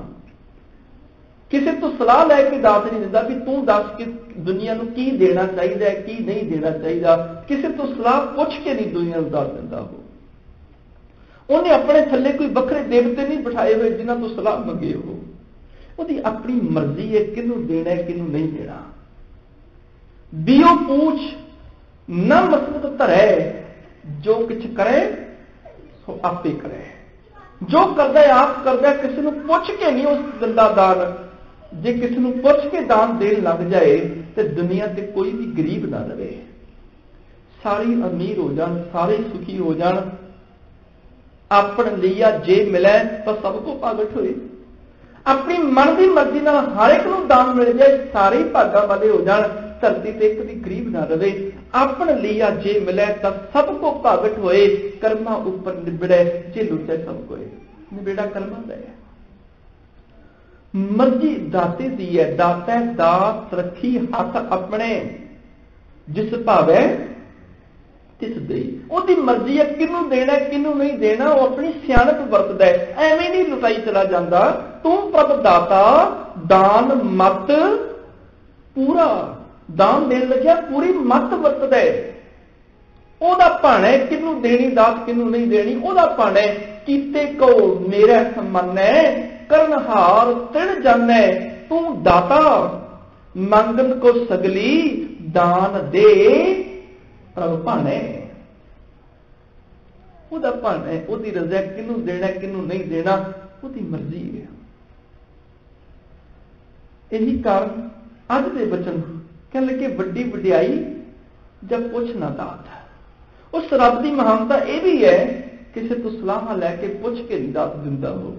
A: ਕਿਸੇ ਤੋਂ ਸਲਾਹ ਲੈ ਕੇ ਦਾਤ ਨਹੀਂ ਦਿੰਦਾ ਵੀ ਤੂੰ ਦੱਸ ਕਿ ਦੁਨੀਆ ਨੂੰ ਕੀ ਦੇਣਾ ਚਾਹੀਦਾ, ਕੀ ਨਹੀਂ ਦੇਣਾ ਚਾਹੀਦਾ। ਕਿਸੇ ਤੋਂ ਸਲਾਹ ਪੁੱਛ ਕੇ ਨਹੀਂ ਦੁਨੀਆ ਨੂੰ ਦੱਸ ਦਿੰਦਾ। ਉਹਨੇ ਆਪਣੇ ਥੱਲੇ ਕੋਈ ਵੱਖਰੇ ਦੇਵਤੇ ਨਹੀਂ ਬਿਠਾਏ ਹੋਏ ਜਿਨ੍ਹਾਂ ਤੋਂ ਸਲਾਹ ਮੰਗੇ। ਉਹਦੀ ਆਪਣੀ ਮਰਜ਼ੀ ਹੈ ਕਿਹਨੂੰ ਦੇਣਾ, ਕਿਹਨੂੰ ਨਹੀਂ ਦੇਣਾ। ਦਿਓ ਪੂਛ ਨਾ ਮਸਲਤ ਧਰੈ, ਜੋ ਕੁਛ ਕਰੇ ਸੋ ਆਪੇ ਕਰੇ। ਜੋ ਕਰਦਾ ਆਪ ਕਰਦਾ, ਕਿਸੇ ਨੂੰ ਪੁੱਛ ਕੇ ਨਹੀਂ ਉਸ ਦਿੰਦਾ ਦਾਨ। ਜੇ ਕਿਸੇ ਨੂੰ ਪੁੱਛ ਕੇ ਦਾਨ ਦੇਣ ਲੱਗ ਜਾਏ ਤੇ ਦੁਨੀਆ ਤੇ ਕੋਈ ਵੀ ਗਰੀਬ ਨਾ ਰਹੇ, ਸਾਰੇ ਅਮੀਰ ਹੋ ਜਾਣ, ਸਾਰੇ ਸੁਖੀ ਹੋ ਜਾਣ। ਆਪਣ ਲਿਆ ਜੇ ਮਿਲੇ ਤਾਂ ਸਭ ਕੋ ਭਾਗਟ ਹੋਏ। ਆਪਣੀ ਮਨ ਦੀ ਮਰਜ਼ੀ ਨਾਲ ਹਰ ਇੱਕ ਨੂੰ ਦਾਨ ਮਿਲ ਜਾਏ, ਸਾਰੇ ਭਾਗਾਂ ਵਾਲੇ ਹੋ ਜਾਣ, ਧਰਤੀ ਤੇ ਇੱਕ ਵੀ ਗਰੀਬ ਨਾ ਰਵੇ। ਆਪਣ ਲਿਆ ਜੇ ਮਿਲੇ ਤਾਂ ਸਭ ਕੋ ਭਾਗਟ ਹੋਏ, ਕਰਮਾਂ ਉੱਪਰ ਨਿਬੜੇ ਜੇ ਲੁੱਟੇ ਸਭ ਕੋਏ। ਨਿਬੇੜਾ ਕਰਮਾਂ ਦਾ ਹੈ, ਮਰਜ਼ੀ ਦਾਤੇ ਦੀ ਹੈ। ਦਾਤਾ ਦਾਤ ਰੱਖੀ ਹੱਥ ਆਪਣੇ, ਜਿਸ ਭਾਵੇ ਤਿਸ ਦੇ। ਉਹਦੀ ਮਰਜ਼ੀ ਹੈ ਕਿਹਨੂੰ ਦੇਣਾ, ਕਿਹਨੂੰ ਨਹੀਂ ਦੇਣਾ। ਉਹ ਆਪਣੀ ਸਿਆਣਪ ਵਰਤਦਾ ਹੈ, ਐਵੇਂ ਨਹੀਂ ਲੁਟਾਈ ਚਲਾ ਜਾਂਦਾ। ਤੂੰ ਪ੍ਰਭ ਦਾਤਾ ਦਾਨ ਮਤ ਪੂਰਾ, ਦਾਨ ਦੇਣ ਲੱਗਿਆ ਪੂਰੀ ਮਤ ਵਰਤਦਾ ਹੈ। ਉਹਦਾ ਭਾਣਾ ਕਿਹਨੂੰ ਦੇਣੀ ਦਾਤ, ਕਿਹਨੂੰ ਨਹੀਂ ਦੇਣੀ, ਉਹਦਾ ਭਾਣਾ। ਕੀਤੇ ਕੋ ਮੇਰਾ ਸਮਾਨੈ, ਕਰਨਹਾਰ ਤਿਣ ਜਾਣੈ। ਤੂੰ ਦਾਤਾ ਮੰਗਨ ਕੋ ਸਗਲੀ, ਦਾਨ ਦੇ ਪ੍ਰਭ ਭਾਣੇ। ਉਹਦਾ ਭਾਣਾ, ਉਹਦੀ ਰਜ਼ਾ, ਕਿਹਨੂੰ ਦੇਣਾ ਕਿਹਨੂੰ ਨਹੀਂ ਦੇਣਾ ਉਹਦੀ ਮਰਜ਼ੀ ਹੈ। यही कारण अज के बचन कह लगे वड्डी वड्याई जब पुछ ना दात। उस रब की महानता यह भी है किसी तो सलाह लैके पुछ के नहीं दात दिंदा हो,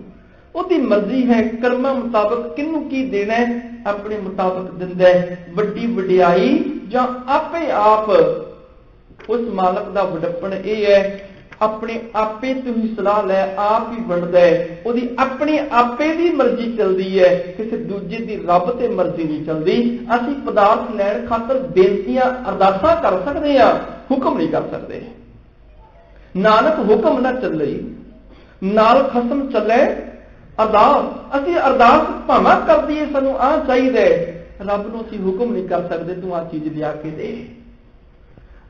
A: उसकी मर्जी है कर्मा मुताबक किनू की देना है अपने मुताबक दिंदा है। वड्डी वड्याई जां आपे आप उस मालक का वडप्पण यह है अपने आपे तो ही सलाह लै आप ही वंडदा है, उसकी अपनी आपे की मर्जी चलती है, किसी दूजे की रब ते मर्जी नहीं चलती। असीं पदार्थ लैण खातर बेनतियां अरदासां कर सकते हैं, हुक्म नहीं कर सकते। नानक हुक्म ना चले नाल खसम चले अरदास। असीं अरदास भावां कर दईए सानूं आ चाहिए, रब नूं असीं हुक्म नहीं कर सकते तूं आ चीज लिया के दे।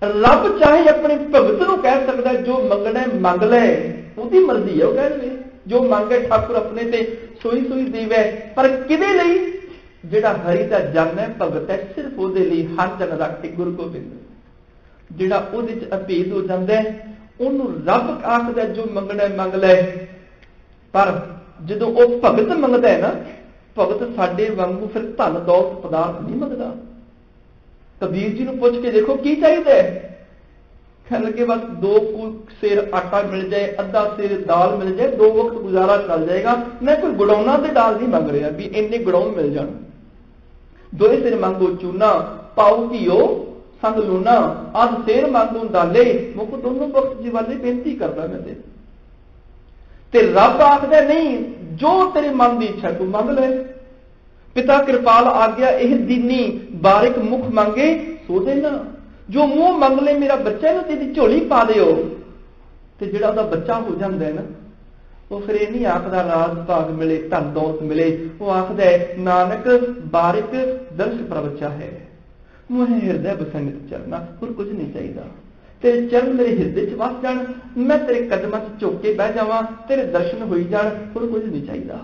A: रब चाहे अपने भगत को कह सकता है जो मंगना मंग लै, उसकी मर्जी है, वह कह दे जो मंगे ठाकुर अपने ते सोई सोई देवे। पर किदे लई जिहड़ा हरि दा जन है भगत है सिर्फ उहदे लई हर जन रख गुरु गोबिंद जिहड़ा उहदे च अभेद हो जाता है उहनूं रब आखदा जो मंगना मंग लै। पर जदों वह भगत मंगदा है ना, भगत साडे वांगू फिर धन दौलत पदार्थ नहीं मंगदा। कबीर जी को पूछ के देखो की चाहिए, कह लगे बस 2 सेर आटा मिल जाए, अद्धा सेर दाल मिल जाए, 2 वक्त गुजारा चल जाएगा। मैं कोई गुड़ौना ते दाल नहीं मंग रहा भी इन्ने गुड़ौन मिल जान। 2 सेर मांगो चूना पाओ घीओ संग लूना, अध सेर मांगो दाले मुख दोनों वक्त जी वाले बेनती करदा मैं ते रब आखदा नहीं जो तेरे मन की इच्छा तू मंग ले। पिता कृपाल आज्ञा यह दीनी बारिक मुख मांगे सो देना, जो मुंह मंग ले मेरा बच्चा ना तेरी झोली पा दिओ। ते जिहड़ा उहदा बच्चा हो जाता है ना वो फिर यह नहीं आखदा राज भाग मिले धन दौलत मिले, वो आखदा है नानक बारिक दर्श प्रवचा है मुझे हृदय बसंग चलना, और कुछ नहीं चाहिए। तेरे चरण मेरे हृदय च वस जान, मैं तेरे कदमां च झुक के बह जावां, तेरे दर्शन होई जान, और कुछ नहीं चाहिए।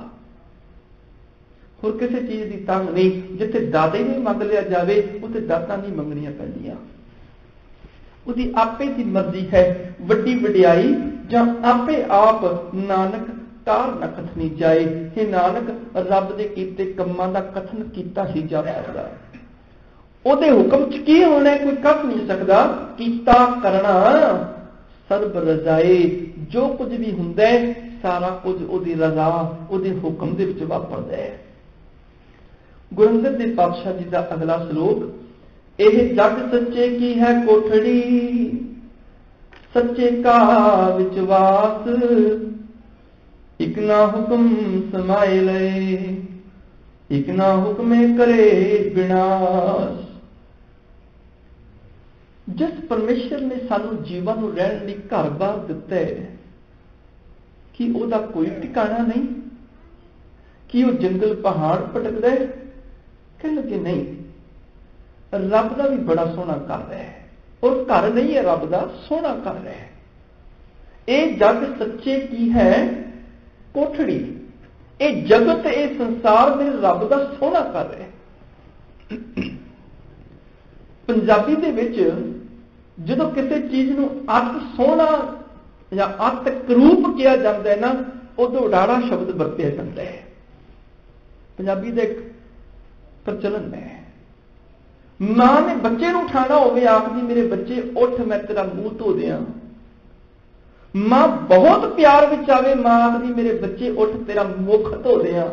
A: और किसी चीज की तंग नहीं, जिथे दाते नहीं मंग लिया जाए उसे दाता नहीं मंगनिया पैंदियां। उसकी आपे की मर्जी है वड्डी वड्याई जां आपे आप नानक तार न कथनी जाए। हे नानक रब दे कीते कम्मां दा कथन कीता ही जा सकदा, ਉਹਦੇ हुक्म च की होना है कोई कह नहीं सकता। कीता करना सर्ब रजाए, जो कुछ भी हुंदा है सारा कुछ ਉਹਦੀ रजा ਉਹਦੇ हुक्म दे विच वापरदा है। गुरु अंगद देव पातशाह जी का अगला श्लोक, यह जग सच्चे की है कोठड़ी सच्चे का विचवास, एक ना हुक्म समाए ले एक ना हुक्मे करे विनाश। जिस परमेश्वर ने सानू जीवन नूं रहण लई घर बार दिता है कि उसका कोई ठिकाना नहीं, कि वह जंगल पहाड़ भटकदा है, कह लगे नहीं रब का भी बड़ा सोहना घर है, और घर नहीं है रब का सोहना घर है। ये जग सच्चे की है कोठड़ी, ये जगत ये संसार में रब का सोहना घर है। पंजाबी दे विच जदों किसी चीज नूं अत सोहना या अत करूप किया जाता है ना, उदों राड़ा शब्द वरतिया जाता है। पंजाबी का एक प्रचलन है, मां ने बच्चे नूं उठाना होवे आखदी मेरे बच्चे उठ मैं तेरा मुंह धो दियां। मां बहुत प्यार विच आवे मां आखदी मेरे बच्चे उठ तेरा मुख धो दियां।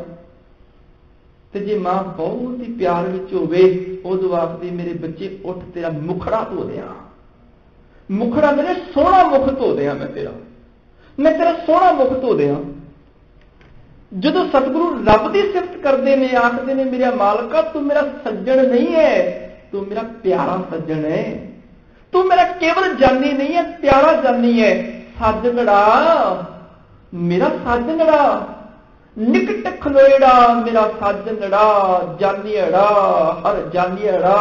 A: ते जे मां बहुत ही प्यार विच होवे उदों आखदी मेरे बच्चे उठ तेरा मुखड़ा धो दियां। मुखड़ा मेरे सोहना मुख धो दियां, मैं तेरा सोहना मुख धो दियां। जदों सतगुरु रब की सिफत करते हैं आखते ने मेरा मालका तू मेरा सज्जन नहीं है, तू मेरा प्यारा सज्जन है, तू मेरा केवल जानी नहीं है प्यारा जानी है। साजनड़ा मेरा साजनड़ा निकट खलोएड़ा मेरा साजनड़ा, जानियड़ा हर जानियड़ा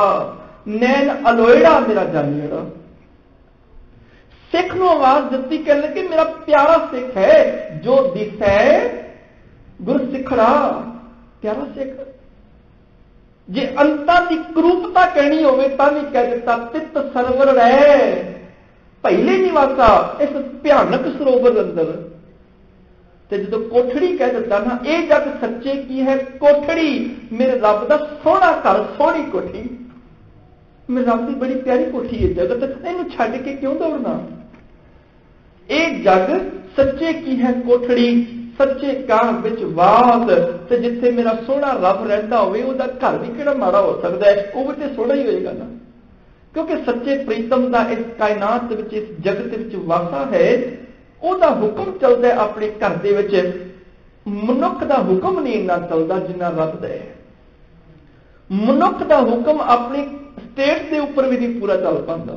A: नैन अलोएड़ा मेरा जानियड़ा। सिख नूं आवाज दिती कह लगे मेरा प्यारा सिख है जो दिसै गुर सिखड़ा प्यारा सिख। जे अंतां दी करूपता कहनी होवे तां भी कह दिता तित सरवर रह पहले निवासा इस भयानक सरोवर अंदर। ਤੇ ਜਦੋਂ ਕੋਠੜੀ ਕਹਿ ਦਿੱਤਾ ਨਾ, ਇਹ ਜਗ ਸੱਚੇ ਕੀ ਹੈ ਕੋਠੜੀ, ਮੇਰੇ ਰੱਬ ਦਾ ਸੋਹਣਾ ਘਰ, ਸੋਹਣੀ ਕੋਠੀ, ਮੇਰੇ ਰੱਬ ਦੀ ਬੜੀ ਪਿਆਰੀ ਕੋਠੀ ਹੈ ਜਗਤ, ਇਹਨੂੰ ਛੱਡ ਕੇ ਕਿਉਂ ਦੌੜਨਾ। ਇਹ ਜਗ ਸੱਚੇ ਕੀ ਹੈ ਕੋਠੜੀ, ਸੱਚੇ ਘਰ ਵਿੱਚ ਵਾਸ, ਤੇ ਜਿੱਥੇ ਮੇਰਾ ਸੋਹਣਾ ਰੱਬ ਰਹਿੰਦਾ ਹੋਵੇ ਉਹਦਾ ਘਰ ਵੀ ਕਿਹੜਾ ਮਾੜਾ ਹੋ ਸਕਦਾ ਹੈ, ਉਹ ਵੀ ਤੇ ਸੋਹਣਾ ਹੀ ਹੋਏਗਾ ਨਾ। ਕਿਉਂਕਿ ਸੱਚੇ ਪ੍ਰੀਤਮ ਦਾ ਇਸ ਕਾਇਨਾਤ ਦੇ ਵਿੱਚ, ਇਸ ਜਗਤ ਵਿੱਚ ਵਾਸਾ ਹੈ, ਉਹਦਾ ਹੁਕਮ ਚੱਲਦਾ ਆਪਣੇ ਘਰ ਦੇ ਵਿੱਚ। ਮਨੁੱਖ ਦਾ ਹੁਕਮ ਨਹੀਂ ਇੰਨਾ ਚੱਲਦਾ ਜਿੰਨਾ ਰੱਬ ਦਾ ਹੈ। ਮਨੁੱਖ ਦਾ ਹੁਕਮ ਆਪਣੀ ਸਟੇਟ ਦੇ ਉੱਪਰ ਵੀ ਨਹੀਂ ਪੂਰਾ ਚੱਲ ਪਾਉਂਦਾ,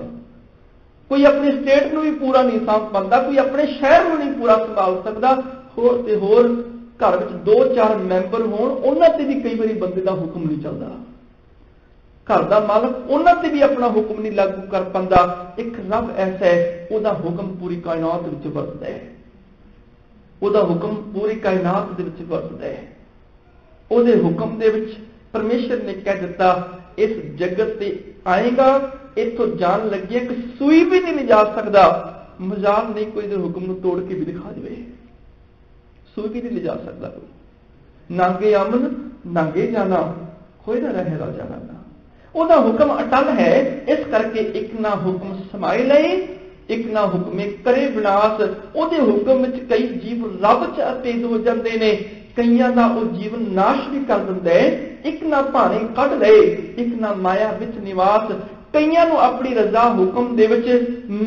A: ਕੋਈ ਆਪਣੀ ਸਟੇਟ ਨੂੰ ਵੀ ਪੂਰਾ ਨਹੀਂ ਸਾਂਭ ਪਾਉਂਦਾ, ਕੋਈ ਆਪਣੇ ਸ਼ਹਿਰ ਨੂੰ ਨਹੀਂ ਪੂਰਾ ਸੰਭਾਲ ਸਕਦਾ। ਹੋਰ ਤੇ ਹੋਰ ਘਰ ਵਿੱਚ 2-4 ਮੈਂਬਰ ਹੋਣ, ਉਹਨਾਂ ਤੇ ਵੀ ਕਈ ਵਾਰੀ ਬੰਦੇ ਦਾ ਹੁਕਮ ਨਹੀਂ ਚੱਲਦਾ। ਘਰ ਦਾ ਮਾਲਕ ਉਹਨਾਂ ਤੇ ਵੀ ਆਪਣਾ ਹੁਕਮ ਨਹੀਂ ਲਾਗੂ ਕਰ ਪਾਉਂਦਾ। ਇੱਕ ਰੱਬ ਐਸਾ ਹੈ, ਉਹਦਾ ਹੁਕਮ ਪੂਰੀ ਕਾਇਨਾਤ ਵਿੱਚ ਵਰਤਦਾ ਹੈ, ਉਹਦਾ ਹੁਕਮ ਪੂਰੀ ਕਾਇਨਾਤ ਦੇ ਵਿੱਚ ਵਰਤਦਾ ਹੈ। ਉਹਦੇ ਹੁਕਮ ਦੇ ਵਿੱਚ ਪਰਮੇਸ਼ਰ ਨੇ ਕਹਿ ਦਿੱਤਾ, ਇਸ ਜਗਤ ਤੇ ਆਏਗਾ, ਇੱਥੋਂ ਜਾਣ ਲੱਗੇ ਕਿ ਸੂਈ ਵੀ ਨਹੀਂ ਲਿਜਾ ਸਕਦਾ। ਮਜ਼ਾਲ ਨਹੀਂ ਕੋਈ ਦੇ ਹੁਕਮ ਨੂੰ ਤੋੜ ਕੇ ਵੀ ਦਿਖਾ ਦੇਵੇ, ਸੂਈ ਵੀ ਨਹੀਂ ਲਿਜਾ ਸਕਦਾ ਕੋਈ। ਨਾਂਗੇ ਅਮਨ ਨਾਂਗੇ ਜਾਣਾ, ਹੋਏ ਨਾ ਰਹੇ ਰਾਜਾ ਨਾ। ਉਹਦਾ ਹੁਕਮ ਅਟਲ ਹੈ, ਇਸ ਕਰਕੇ ਇੱਕ ਨਾ ਹੁਕਮ ਸਮਾਏ ਲਈ, ਇੱਕ ਨਾ ਹੁਕਮੇ ਕਰੇ ਵਿਨਾਸ਼। ਉਹਦੇ ਹੁਕਮ ਵਿੱਚ ਕਈ ਜੀਵ ਰੱਬ ਚ ਅਤੇਜ ਹੋ ਜਾਂਦੇ ਨੇ, ਕਈਆਂ ਦਾ ਉਹ ਜੀਵਨ ਨਾਸ਼ ਵੀ ਕਰ ਦਿੰਦਾ ਹੈ। ਇੱਕ ਨਾ ਭਾਣੇ ਕੱਢ ਲਏ, ਇੱਕ ਨਾ ਮਾਇਆ ਵਿੱਚ ਨਿਵਾਸ। ਕਈਆਂ ਨੂੰ ਆਪਣੀ ਰਜ਼ਾ ਹੁਕਮ ਦੇ ਵਿੱਚ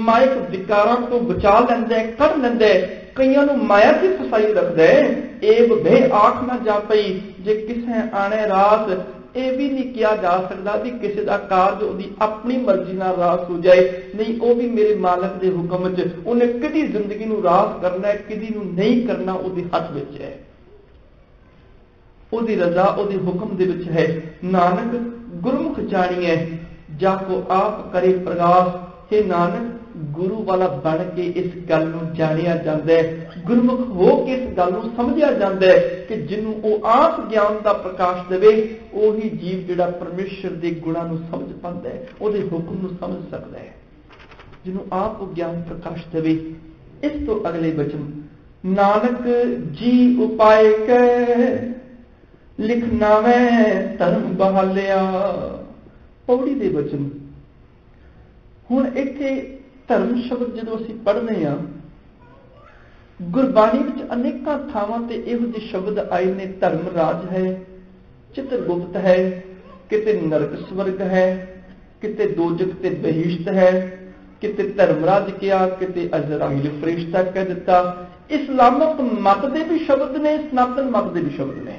A: ਮਾਇਕ ਵਿਕਾਰਾਂ ਤੋਂ ਬਚਾ ਲੈਂਦਾ ਹੈ, ਕੱਢ ਲੈਂਦਾ ਹੈ। ਕਈਆਂ ਨੂੰ ਮਾਇਆ ਦੀ ਫਸਾਈ ਰੱਖਦਾ ਹੈ। ਏਵ ਬੇ ਆਖ ਨਾ ਜਾ ਪਈ, ਜੇ ਕਿਸੇ ਆਣੇ ਰਾਸ। ਇਹ ਵੀ ਨਹੀਂ ਕਿਹਾ ਜਾ ਸਕਦਾ ਵੀ ਕਿਸੇ ਦਾ ਕਾਰਜ ਉਹਦੀ ਆਪਣੀ ਮਰਜ਼ੀ ਨਾਲ ਰਾਸ ਹੋ ਜਾਏ, ਨਹੀਂ, ਉਹ ਵੀ ਮੇਰੇ ਮਾਲਕ ਦੇ ਹੁਕਮ 'ਚ। ਉਹਨੇ ਕਿਹਦੀ ਜ਼ਿੰਦਗੀ ਨੂੰ ਰਾਸ ਕਰਨਾ ਹੈ, ਕਿਹਦੀ ਨੂੰ ਨਹੀਂ ਕਰਨਾ, ਉਹਦੇ ਹੱਥ ਵਿੱਚ ਹੈ। ਉਹਦੀ ਰਜ਼ਾ ਉਹਦੇ ਹੁਕਮ ਦੇ ਵਿੱਚ ਹੈ। ਨਾਨਕ ਗੁਰਮੁਖ ਜਾਣੀਐ, ਜਾ ਕੋ ਆਪ ਕਰੇ ਪ੍ਰਗਾਸ। हे ਨਾਨਕ, ਗੁਰੂ ਵਾਲਾ ਬਣ ਕੇ ਇਸ ਗੱਲ ਨੂੰ ਜਾਣਿਆ ਜਾਂਦਾ ਹੈ, ਗੁਰਮੁਖ ਹੋ ਕੇ ਇਸ ਗੱਲ ਨੂੰ ਸਮਝਿਆ ਜਾਂਦਾ ਹੈ ਕਿ ਜਿਹਨੂੰ ਉਹ ਆਪ ਗਿਆਨ ਦਾ ਪ੍ਰਕਾਸ਼ ਦੇਵੇ, ਉਹੀ ਜੀਵ ਜਿਹੜਾ ਪਰਮੇਸ਼ਰ ਦੇ ਗੁਣਾਂ ਨੂੰ ਸਮਝ ਪਾਉਂਦਾ ਹੈ, ਉਹਦੇ ਹੁਕਮ ਨੂੰ ਸਮਝ ਸਕਦਾ ਹੈ, ਜਿਹਨੂੰ ਆਪ ਉਹ ਗਿਆਨ ਪ੍ਰਕਾਸ਼ ਦੇਵੇ। ਇਸ ਤੋਂ ਅਗਲੇ ਬਚਨ, ਨਾਨਕ ਜੀ ਉਪਾਏ ਕੈ ਲਿਖਣਾ ਵੈ ਧਰਮ ਬਹਾਲਿਆ। ਪੌੜੀ ਦੇ ਬਚਨ। ਹੁਣ ਇੱਥੇ ਧਰਮ ਸ਼ਬਦ ਜਦੋਂ ਅਸੀਂ ਪੜ੍ਹਦੇ ਹਾਂ, ਗੁਰਬਾਣੀ ਵਿੱਚ ਅਨੇਕਾਂ ਥਾਵਾਂ ਤੇ ਇਹੋ ਜਿਹੇ ਸ਼ਬਦ ਆਏ ਨੇ। ਧਰਮ ਰਾਜ ਹੈ, ਚਿਤਰਗੁਪਤ ਹੈ, ਕਿਤੇ ਨਰਕ ਸਵਰਗ ਹੈ, ਕਿਤੇ ਦੋਜਕ ਤੇ ਬਹਿਸ਼ਤ ਹੈ, ਕਿਤੇ ਧਰਮਰਾਜ ਕਿਹਾ, ਕਿਤੇ ਅਜ਼ਰਾਈਲ ਫਰਿਸ਼ਤਾ ਕਹਿ ਦਿੱਤਾ। ਇਸਲਾਮਕ ਮਤ ਦੇ ਵੀ ਸ਼ਬਦ ਨੇ, ਸਨਾਤਨ ਮਤ ਦੇ ਵੀ ਸ਼ਬਦ ਨੇ।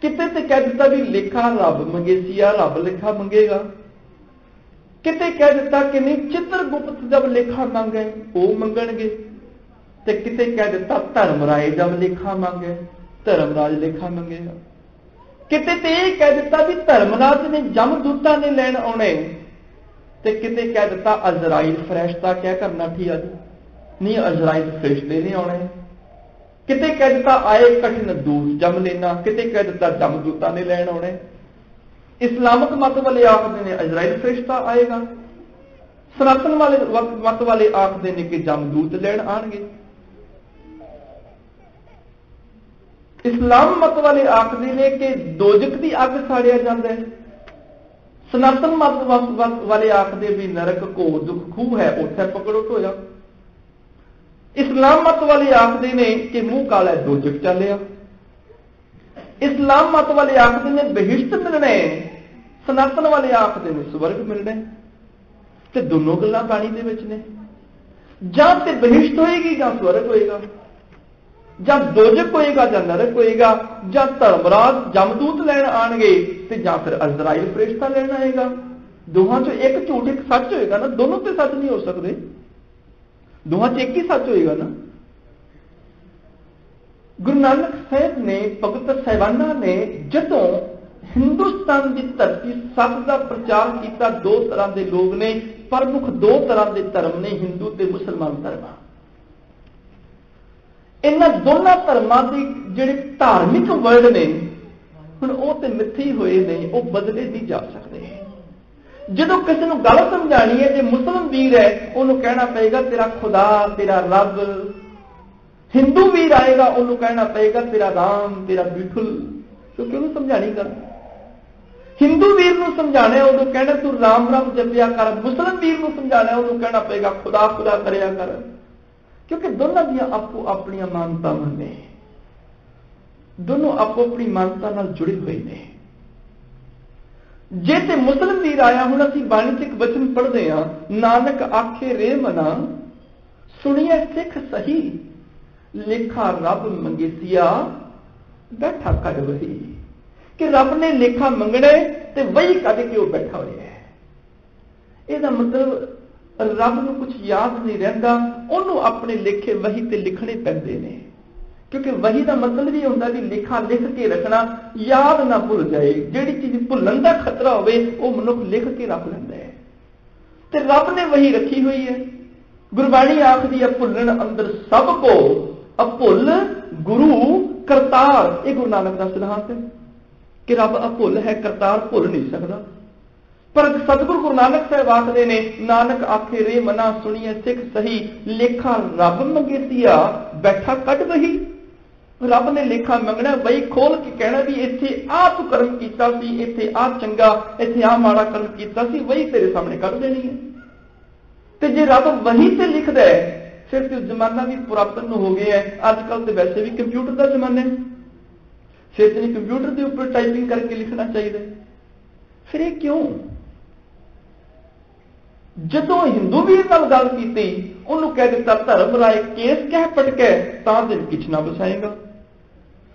A: ਕਿਤੇ ਤੇ ਕਹਿ ਦਿੱਤਾ ਵੀ ਲੇਖਾ ਰੱਬ ਮੰਗੇਸੀਆ, ਰੱਬ ਲੇਖਾ ਮੰਗੇਗਾ। ਕਿਤੇ ਕਹਿ ਦਿੱਤਾ ਕਿ ਨਹੀਂ, ਚਿਤਰਗੁਪਤ ਜਬ ਲੇਖਾ ਮੰਗੇ ਉਹ ਮੰਗਣਗੇ। ਤੇ ਕਿਤੇ ਕਹਿ ਦਿੱਤਾ ਧਰਮਰਾਏ ਜਬ ਲੇਖਾ ਮੰਗੇ, ਧਰਮਰਾਜ ਲੇਖਾ ਮੰਗੇਗਾ। ਕਿਤੇ ਤੇ ਇਹ ਕਹਿ ਦਿੱਤਾ ਵੀ ਧਰਮਰਾਜ ਨੇ ਜਮਦੂਤਾਂ ਨੇ ਲੈਣ ਆਉਣੇ। ਤੇ ਕਿਤੇ ਕਹਿ ਦਿੱਤਾ ਅਜ਼ਰਾਈਲ ਫਰਿਸ਼ਤਾ ਕਿਆ ਕਰਨਾ ਠੀਕ ਅੱਜ ਨਹੀਂ, ਅਜ਼ਰਾਈਲ ਫਰਿਸ਼ਤੇ ਨੇ ਆਉਣੇ। ਕਿਤੇ ਕਹਿ ਦਿੱਤਾ ਆਏ ਕਠਿਨ ਦੂਤ ਜਮ ਲੈਣਾ, ਕਿਤੇ ਕਹਿ ਦਿੱਤਾ ਜਮਦੂਤਾਂ ਨੇ ਲੈਣ ਆਉਣੇ। ਇਸਲਾਮਕ ਮਤ ਵਾਲੇ ਆਖਦੇ ਨੇ ਅਜ਼ਰਾਈਲ ਫਰਿਸ਼ਤਾ ਆਏਗਾ, ਸਨਾਤਨ ਵਾਲੇ ਮਤ ਵਾਲੇ ਆਖਦੇ ਨੇ ਕਿ ਜਮਦੂਤ ਲੈਣ ਆਣਗੇ। ਇਸਲਾਮ ਮਤ ਵਾਲੇ ਆਖਦੇ ਨੇ ਕਿ ਦੋਜਕ ਦੀ ਅੱਗ ਸਾੜਿਆ ਜਾਂਦਾ ਹੈ। ਸਨਾਤਨ ਮਤ ਵਾਲੇ ਆਖਦੇ ਵੀ ਨਰਕ ਘੋਰ ਦੁੱਖ ਖੂਹ ਹੈ, ਉੱਥੇ ਪਕੜੋ ਢੋਇਆ। ਇਸਲਾਮ ਮਤ ਵਾਲੇ ਆਖਦੇ ਨੇ ਕਿ ਮੂੰਹ ਕਾਲਾ ਦੋਜਕ ਚੱਲਿਆ। ਇਸਲਾਮ ਮਤ ਵਾਲੇ ਆਖਦੇ ਨੇ ਬਹਿਸ਼ਤ ਮਿਲਣੇ, ਸਨਾਤਨ ਵਾਲੇ ਆਖਦੇ ਨੇ ਸਵਰਗ ਮਿਲਣੇ। ਤੇ ਦੋਨੋਂ ਗੱਲਾਂ ਬਾਣੀ ਦੇ ਵਿੱਚ ਨੇ। ਜਾਂ ਤੇ ਬਹਿਸ਼ਤ ਹੋਏਗੀ ਜਾਂ ਸਵਰਗ ਹੋਏਗਾ, ਜਾਂ ਦੋਜਕ ਹੋਏਗਾ ਜਾਂ ਨਰਕ ਹੋਏਗਾ, ਜਾਂ ਧਰਮਰਾਜ ਜਮਦੂਤ ਲੈਣ ਆਣਗੇ ਤੇ ਜਾਂ ਫਿਰ ਅਜ਼ਰਾਈਲ ਫਰਿਸ਼ਤਾ ਲੈਣ ਆਏਗਾ। ਦੋਹਾਂ ਚੋਂ ਇੱਕ ਝੂਠ ਇੱਕ ਸੱਚ ਹੋਏਗਾ ਨਾ, ਦੋਨੋਂ ਤੇ ਸੱਚ ਨਹੀਂ ਹੋ ਸਕਦੇ, ਦੋਹਾਂ ਚ ਇੱਕ ਹੀ ਸੱਚ ਹੋਏਗਾ ਨਾ। ਗੁਰੂ ਨਾਨਕ ਸਾਹਿਬ ਨੇ, ਭਗਤ ਸਾਹਿਬਾਨਾਂ ਨੇ ਜਦੋਂ ਹਿੰਦੁਸਤਾਨ ਦੀ ਧਰਤੀ ਸੱਚ ਦਾ ਪ੍ਰਚਾਰ ਕੀਤਾ, ਦੋ ਤਰ੍ਹਾਂ ਦੇ ਲੋਕ ਨੇ, ਪ੍ਰਮੁੱਖ ਦੋ ਤਰ੍ਹਾਂ ਦੇ ਧਰਮ ਨੇ, ਹਿੰਦੂ ਤੇ ਮੁਸਲਮਾਨ ਧਰਮ। ਇਹਨਾਂ ਦੋਨਾਂ ਧਰਮਾਂ ਦੇ ਜਿਹੜੇ ਧਾਰਮਿਕ ਵਰਡ ਨੇ, ਹੁਣ ਉਹ ਤੇ ਮਿੱਥੇ ਹੋਏ ਨੇ, ਉਹ ਬਦਲੇ ਨਹੀਂ ਜਾ ਸਕਦੇ। ਜਦੋਂ ਕਿਸੇ ਨੂੰ ਗੱਲ ਸਮਝਾਣੀ ਹੈ, ਜੇ ਮੁਸਲਮ ਵੀਰ ਹੈ ਉਹਨੂੰ ਕਹਿਣਾ ਪਏਗਾ ਤੇਰਾ ਖੁਦਾ, ਤੇਰਾ ਰੱਬ, हिंदू वीर आएगा उन्होंने कहना पेगा तेरा राम तेरा बिठुल, क्योंकि उन्होंने समझानी गल। हिंदू वीर को समझाना उदों कहना तू राम राम जपिया कर, मुस्लिम वीर को समझाना उन्होंने कहना पेगा खुदा खुदा करया कर, क्योंकि दोनों दी आपो अपनी मानतावां ने, दोनों आपो अपनी मानता नाल जुड़े हुए ने। जे ते मुस्लिम वीर आया, हुण असीं बाणी च एक वचन पढ़दे हां, नानक आखे रे मना सुनिए सिख सही, लेखा रब मंगेसिया बैठा कर वही, कि रब ने लेखा मंगना ते वही कद के वो बैठा होया है। इसदा मतलब रब नूं कुछ याद नहीं रहिंदा, उन्होंने अपने लेखे वही ते लिखने पैंदे ने, क्योंकि वही का मतलब भी होंदा कि लिखा लिख के रखना, याद ना भुल जाए। जिहड़ी चीज भुलन का खतरा होवे वो मनुख लिख के रख लैंदा है, ते रब ने वही रखी हुई है। गुरबाणी आखदी है भुलन अंदर सब को, अभुल गुरु करतार। ये गुरु नानक का सिद्धांत है कि रब अभुल है, करतार भुल नहीं सकता। पर सतगुरु गुरु नानक साहब आखदे ने, नानक आखे रे मना सुनिए सिख सही, लेखा रब मंगेसिया बैठा कट वही। रब ने लेखा मंगना, वही खोल के कहना भी इत्थे आ तू कर्म कीता सी, इत्थे आ चंगा, इत्थे आ माड़ा कर्म कीता सी, वही तेरे सामने कट देनी है। ते जे रब वही ते लिखदा है, फिर तो जमाना भी पुरातन हो गया है। आजकल तो वैसे भी कंप्यूटर का जमाना है, फिर तो कंप्यूटर के ऊपर टाइपिंग करके लिखना चाहिए। फिर ये क्यों? जदों हिंदू वीर नाल गल कीती, उन्होंने कह दिता धर्म राय केस कह पटके तां दिन किछ ना बसाएगा।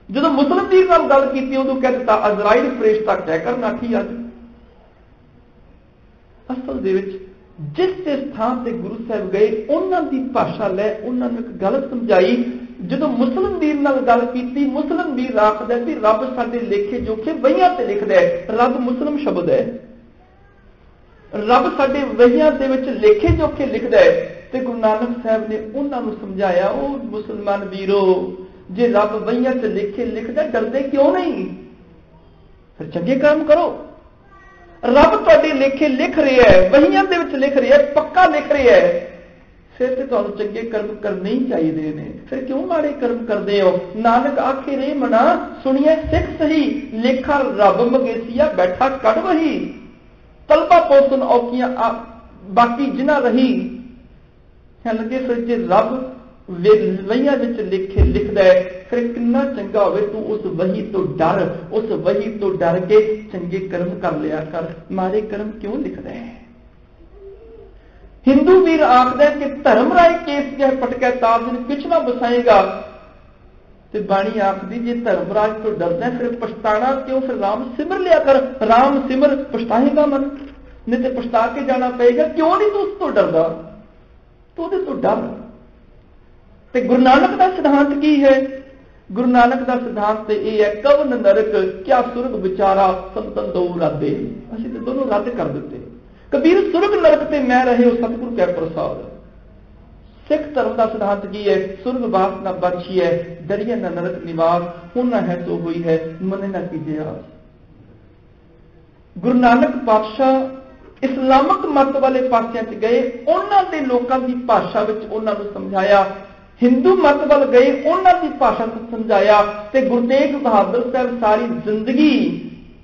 A: जदों मुस्लिम वीर नाल गल कीती, उदों कह दिता अजराइल फरिश्ता कह कर नाठी अज। असल दे विच जिस स्थान से गुरु साहब गए, उन्हां दी भाषा लै उन्हां नूं एक गल समझाई। जदों मुस्लिम वीर नाल गल कीती, मुस्लिम वीर आखदा कि रब साडे लेखे जोखे वहियां ते लिखदा है। रब मुस्लिम शब्द है, रब साडे वहियां दे विच लेखे जोखे लिखदा है। ते गुरु नानक साहब ने उन्हां नूं समझाया, ओ मुसलमान वीरो, जे रब वहियां ते लेखे लिखदा डरदे क्यों नहीं? फिर चंगे काम करो। रब तुहाडे लेखे लिख रहा है, वहियां दे विच लिख रहा है, पक्का लिख रहा है, फिर तो तुहानूं चंगे कर्म करने ही चाहिए ने। फिर क्यों माड़े कर्म करदे हो? नानक आखे रे मना सुनिए सिख सही, लेखा रब मंगेसिया बैठा कड़ वही। तलबा पोसन औखियां बाकी जिना रही लगे। फिर जे रब वहियां विच लिखे लिखदा है, फिर कितना चंगा होवे तू उस वही तो डर, उस वही तो डर के चंगे कर्म कर लिया कर। मारे कर्म क्यों लिखदा है? हिंदू वीर आखदा कि धर्म राय केस जह पटकै तार दिन किछ ना बसाएगा। ते बाणी आखदी जे धर्मराज तो डरदा फिर पछताना क्यों? फिर राम सिमर लिया कर, राम सिमर पछताएगा मन, नहीं तो पछता के जाना पड़ेगा। क्यों नहीं तू उस तो डरदा? तू उहदे तो डर। ते गुरु नानक का सिद्धांत की है? गुरु नानक का सिद्धांत तो यह है, कवन नरक क्या सुरग विचारा संतन दो राधे। असीं तो दोनों रद्द कर दिते। कबीर सुरग नरक ते मैं रहे हो सतगुरु कै प्रसाद। सिख धर्म का सिद्धांत की है, सुरग वास न बख्शी है, डरिए न नरक निवास, होना है तो हुई है, मने न कीजे आस। गुरु नानक पातशाह इस्लामक मत वाले पासियां च गए, उन्हां दे लोकां दी भाषा विच उन्हां नूं समझाया। हिंदू मत वाल गए, उन्हां दी भाषा च समझाया। ते गुरु तेग बहादुर साहब सारी जिंदगी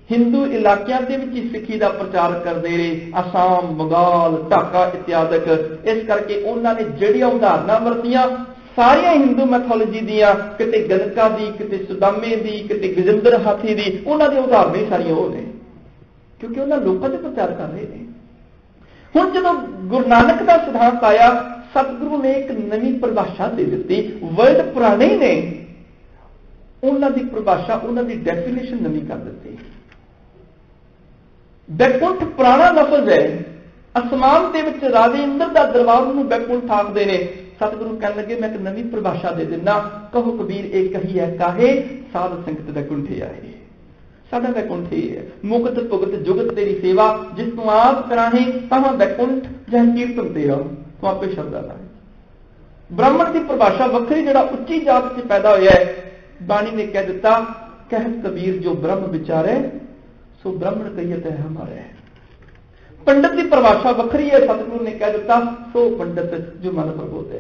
A: हिंदू इलाकियां दे विच सिੱਖੀ ਦਾ प्रचार करते रहे, आसाम, बंगाल, ढाका इत्यादि। इस करके उन्होंने जिहड़ियां उदाहरणां वरतियां सारियां हिंदू मैथोलॉजी दियां, किते गणका दी, किते सुदामे दी, किते गजेंद्र हाथी दी, उन्हां दी उदाहरणां ही सारियां हो ने, क्योंकि उन्हां लोकां दे प्रचार कर रहे हैं। हुण जदों गुरु नानक का सिद्धांत आया, सतगुरु ने एक नवी परिभाषा दे दी। वर्ड पुराने ने, उन्हां दी परिभाषा, उन्हां दी डेफिनेशन नवी कर दी। बैकुंठ पुराना लफज है। आसमान के विच राजे इंद्र का दरबार नूं बैकुंठ आखदे ने। सतगुरु कहने लगे मैं एक नवी परिभाषा दे देना, कहो कबीर एक ही है काहे, साध संगत बैकुंठे आए। साडा बैकुंठ ही है, मुकत भुगत जुगत तेरी सेवा, जिस तू आप कराहे तहां बैकुंठ जह कीर्तन तेरा, तू आपे शब्द लाए। ब्राह्मण की परिभाषा वखरी, जिहड़ा उच्ची जात च पैदा होया है। बाणी ने कह दिता, कह कबीर जो ब्रह्म विचारे सो ब्राह्मण कहियत है हमारे। पंडित की परिभाषा वखरी है, सतगुरु ने कह दिता सो पंडित जो मन प्रबोध है।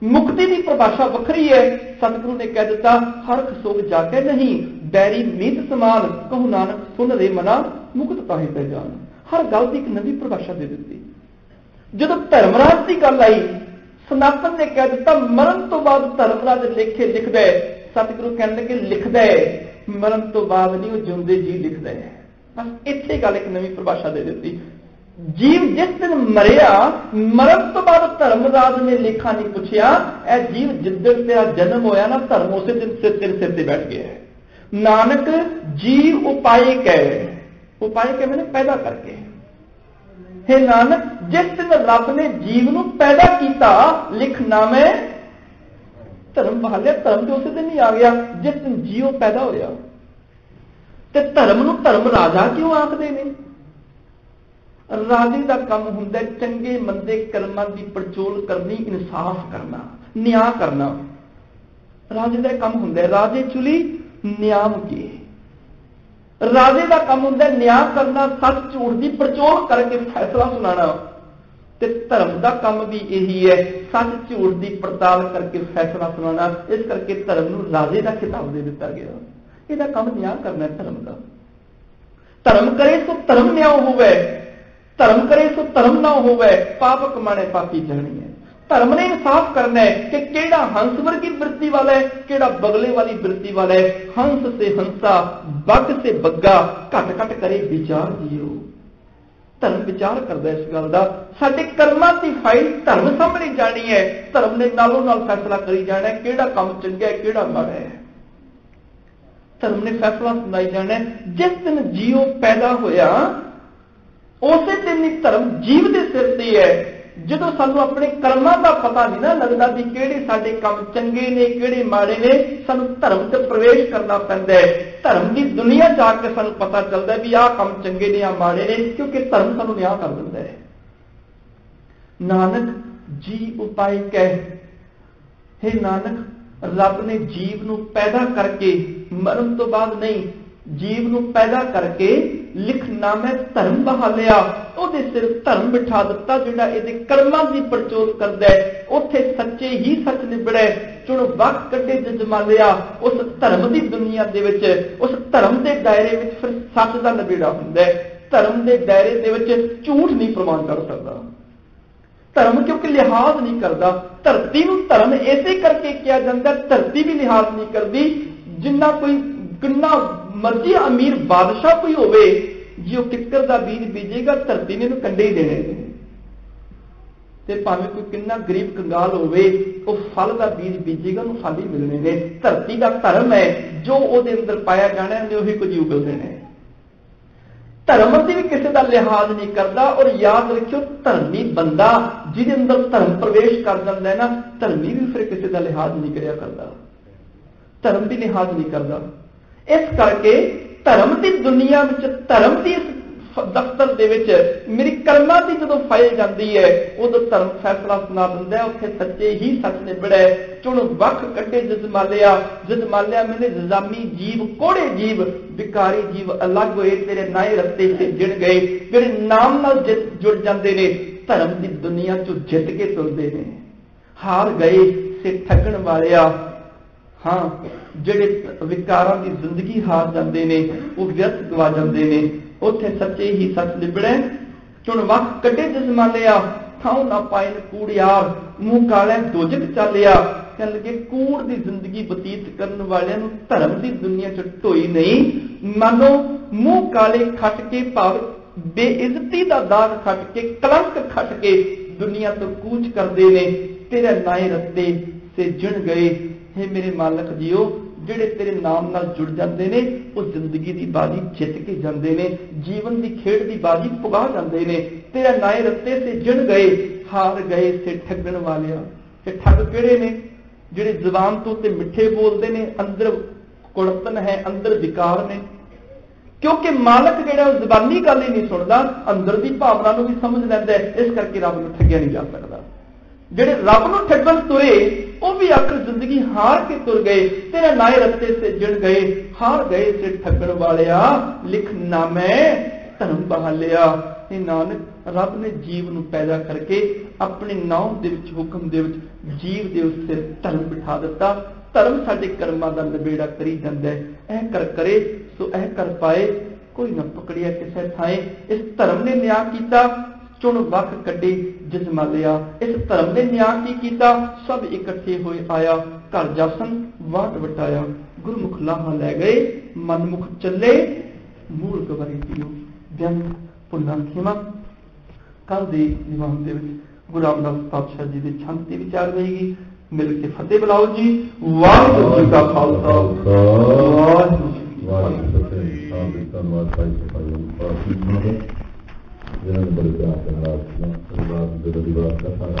A: मुक्ति की परिभाषा वखरी है। सतगुरु ने कह दिता हर सोग जाके नहीं, बैरी मीत समान, कहू नानक सुन रे मना, मुक्त ताहि पहचान। हर गल की एक नवी परिभाषा दे दी। जदों धर्मराज की गल आई, सनातन ने कह दिता मरण तो बाद धर्मराज लेखे लिखदा है। सतगुरु कहने लगे लिखदा है, मरण तो बाद नहीं, वो जिंदे जी लिखदा है। बस इत्थे गल एक नवी परिभाषा दे दी। जीव जिस दिन मरिया, मरण तो बाद धर्मराज ने लेखा नहीं पूछया, ए जीव जिद्दन तेरा जन्म होया ना, धर्म उसे दिन तेरे सिर से बैठ गया है। नानक जीव उपाय कह, उपाय कह मैंने पैदा करके। हे नानक जिस दिन रब ने जीव नूं पैदा किया, लिख नामे धर्म बहालिया। धर्म तो उस दिन ही आ गया जिस दिन जीव पैदा होया। ते धर्म नूं धर्म राजा क्यों आखदे ने? राजे का काम हुंदा चंगे मंदे कर्मां की पड़चोल करनी, इंसाफ करना, न्याय करना। राजे का काम हुंदा राजे चुली न्याम की। राजे का काम हुंदा न्याय करना, सच झूठ की पड़चोल करके फैसला सुनाना। ते धर्म का काम भी यही है, सच झूठ की पड़ताल करके फैसला सुनाना। इस करके धर्म नूं राजे का खिताब दे दिता गया। इसका काम न्याय करना है धर्म का। धर्म करे तो धर्म न्याय होवे, धर्म करे तो धर्म ना होवे, पाप कमाने पापी जानी है। धर्म ने इंसाफ करना है कि केड़ा हंस वर्गी वृत्ति वाला है, केड़ा बगले वाली वृत्ति वाला है। हंस से हंसा, बग से बग्गा, घट घट करे विचार जियो। धर्म विचार करता इस गल का। साडे कर्मां दी फाइल धर्म सामने जानी है। धर्म ने नालों नाल फैसला करी जाना है केड़ा काम चंगा है, केड़ा माड़ा है। धर्म ने फैसला सुनाई जाना है। जिस दिन जीव पैदा होया, उसे दिन ही धर्म जीव के सिर से है। जो सानू अपने कर्मां का पता नहीं ना लगता भी किहड़े साडे काम चंगे ने, किहड़े माड़े ने, सानू धर्म से प्रवेश करना पैंदा है। धर्म की दुनिया च आके सानू पता चलता है भी आह काम चंगे ने, आ माड़े ने, क्योंकि धर्म सानू न्याय कर दिंदा है। नानक जी उपाय कह, हे नानक रब ने जीव नूं पैदा करके, मरण तो बाद नहीं, जीव नूं पैदा करके लिखनामे धर्म बहालिया। उहदे सिर धर्म बिठा दिता जिहड़ा इहदे कर्मां दी पड़चोल करदा है। उत्थे सच्चे ही सच निबड़े, चुण वक कढे जजमालिया। उस धर्म की दुनिया दे विच, उस धर्म के दायरे विच फिर सच दा नबेड़ा हुंदा है। धर्म के दायरे दे विच झूठ नहीं प्रमाण कर सकदा। धर्म क्योंकि लिहाज नहीं करता। धरती नूं धर्म ऐसे करके किया जाता, धरती भी लिहाज नहीं करती। जिन्ना कोई किन्ना मर्जी अमीर बादशाह कोई होवे, जो किक्कर का बीज बीजेगा धरती ने कंडे ही देने। ते भावें कोई किन्ना गरीब कंगाल होवे, वो फल का बीज बीजेगा, उन्हें फल ही मिलने ने। धरती का धर्म है, जो उसके अंदर पाया जाना है उही कुछ उगल देने। धर्म से भी किसी का लिहाज नहीं करता। और याद रखियो, धर्मी बंदा जिहदे अंदर धर्म प्रवेश कर जाता है ना, धर्मी भी फिर किसी का लिहाज नहीं करिया करता। धर्म भी लिहाज नहीं करता। इस करके धर्म की दुनिया में, धर्म की दफ्तर दे विच मेरी कर्मां की जो फाइल जाती है, उदों धर्म फैसला सुना दिंदा है। उत्थे सच्चे ही सच निबड़े, चुण वख कढे जजमालिया। जजमालिया मैंने जजामी जीव, कोड़े जीव, विकारी जीव अलग होए, तेरे नाए रस्ते से जिण गए। जेड़े नाम नाल जुड़ जाते ने, धर्म की दुनिया चों जित के तुरदे ने। हार गए से ठगण वालिया। हाँ, जेड़े विकारां की जिंदगी हार जाते ने, वो व्यर्थ गवा जाते ने। उत्थे सच्चे ही सच निबड़े, चुण वख कढे जजमालिया। थाऊ ना पाए कूड़ियार, मुंह काले दोजक चालिया। कहने लगे कूड़ की जिंदगी बतीत करने वाले धर्म की दुनिया च ढोई नहीं। मानो मुंह काले खट के, भाव बेइज्जती का दाग खट के, कलंक खट के दुनिया तो कूच करते ने। तेरे नाए रस्ते से जिण गए। हे मेरे मालक जीओ, जिहड़े तेरे नाम नाल जुड़ जाते हैं, वो जिंदगी की बाजी जित के जाते हैं, जीवन की खेड की बाजी पुगा जाते हैं। तेरे नाए रस्ते से जिण गए, हार गए से ठगण वालिया। ठग किहड़े ने? जिहड़े जबान तो ते मिठे बोलते हैं, अंदर कुड़तन है, अंदर विकार ने। क्योंकि मालक जिहड़ा जबानी गल ही नहीं सुनता, अंदर की भावना को भी समझ लैंदा है। इस करके रब नूं ठगिया नहीं जा सकता। जिहड़े रब नूं ठगण तुरे, वो भी आखिर जिंदगी हार के तुर गए। तेरे नाए रस्ते से जिण गए, हार गए से ठगण वालिया। लिख नामे धर्म बहालिया। हे नानक रब ने जीव नूं पैदा करके अपने नाम दे विच हुक्म दे विच जीव दे उस सिर धर्म बिठा दिता। धर्म साडे कर्मां दा नबेड़ा करी जांदा है। ऐ कर करे सो ऐ कर पाए, कोई न पकड़िया किसे थाए। इस धर्म ने न्याय कीता, चुन वख कड्ढे जिसमा लिया। इस धर्म ने न्याय की कीता, सब इकट्ठे होए आया। घर जासन वाट वटाया, गुरमुख लाहा लै गए, मनमुख चले मूल गवारी दियो। व्यंग भुल्लां खेमा कल दे निवान दे विच गुरु रामदास पातशाह जी दे छंद ते विचार होएगी। मिल के फतेह बुलाओ जी। वाहिगुरू जी का खालसा, वाहिगुरू जी की फतेह।
B: धन्यवाद भाई सफाई जिन्होंने बड़े प्यार के नाल दिवस का सारा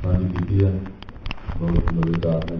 B: हाँ जी की है बहुत मजेदार है।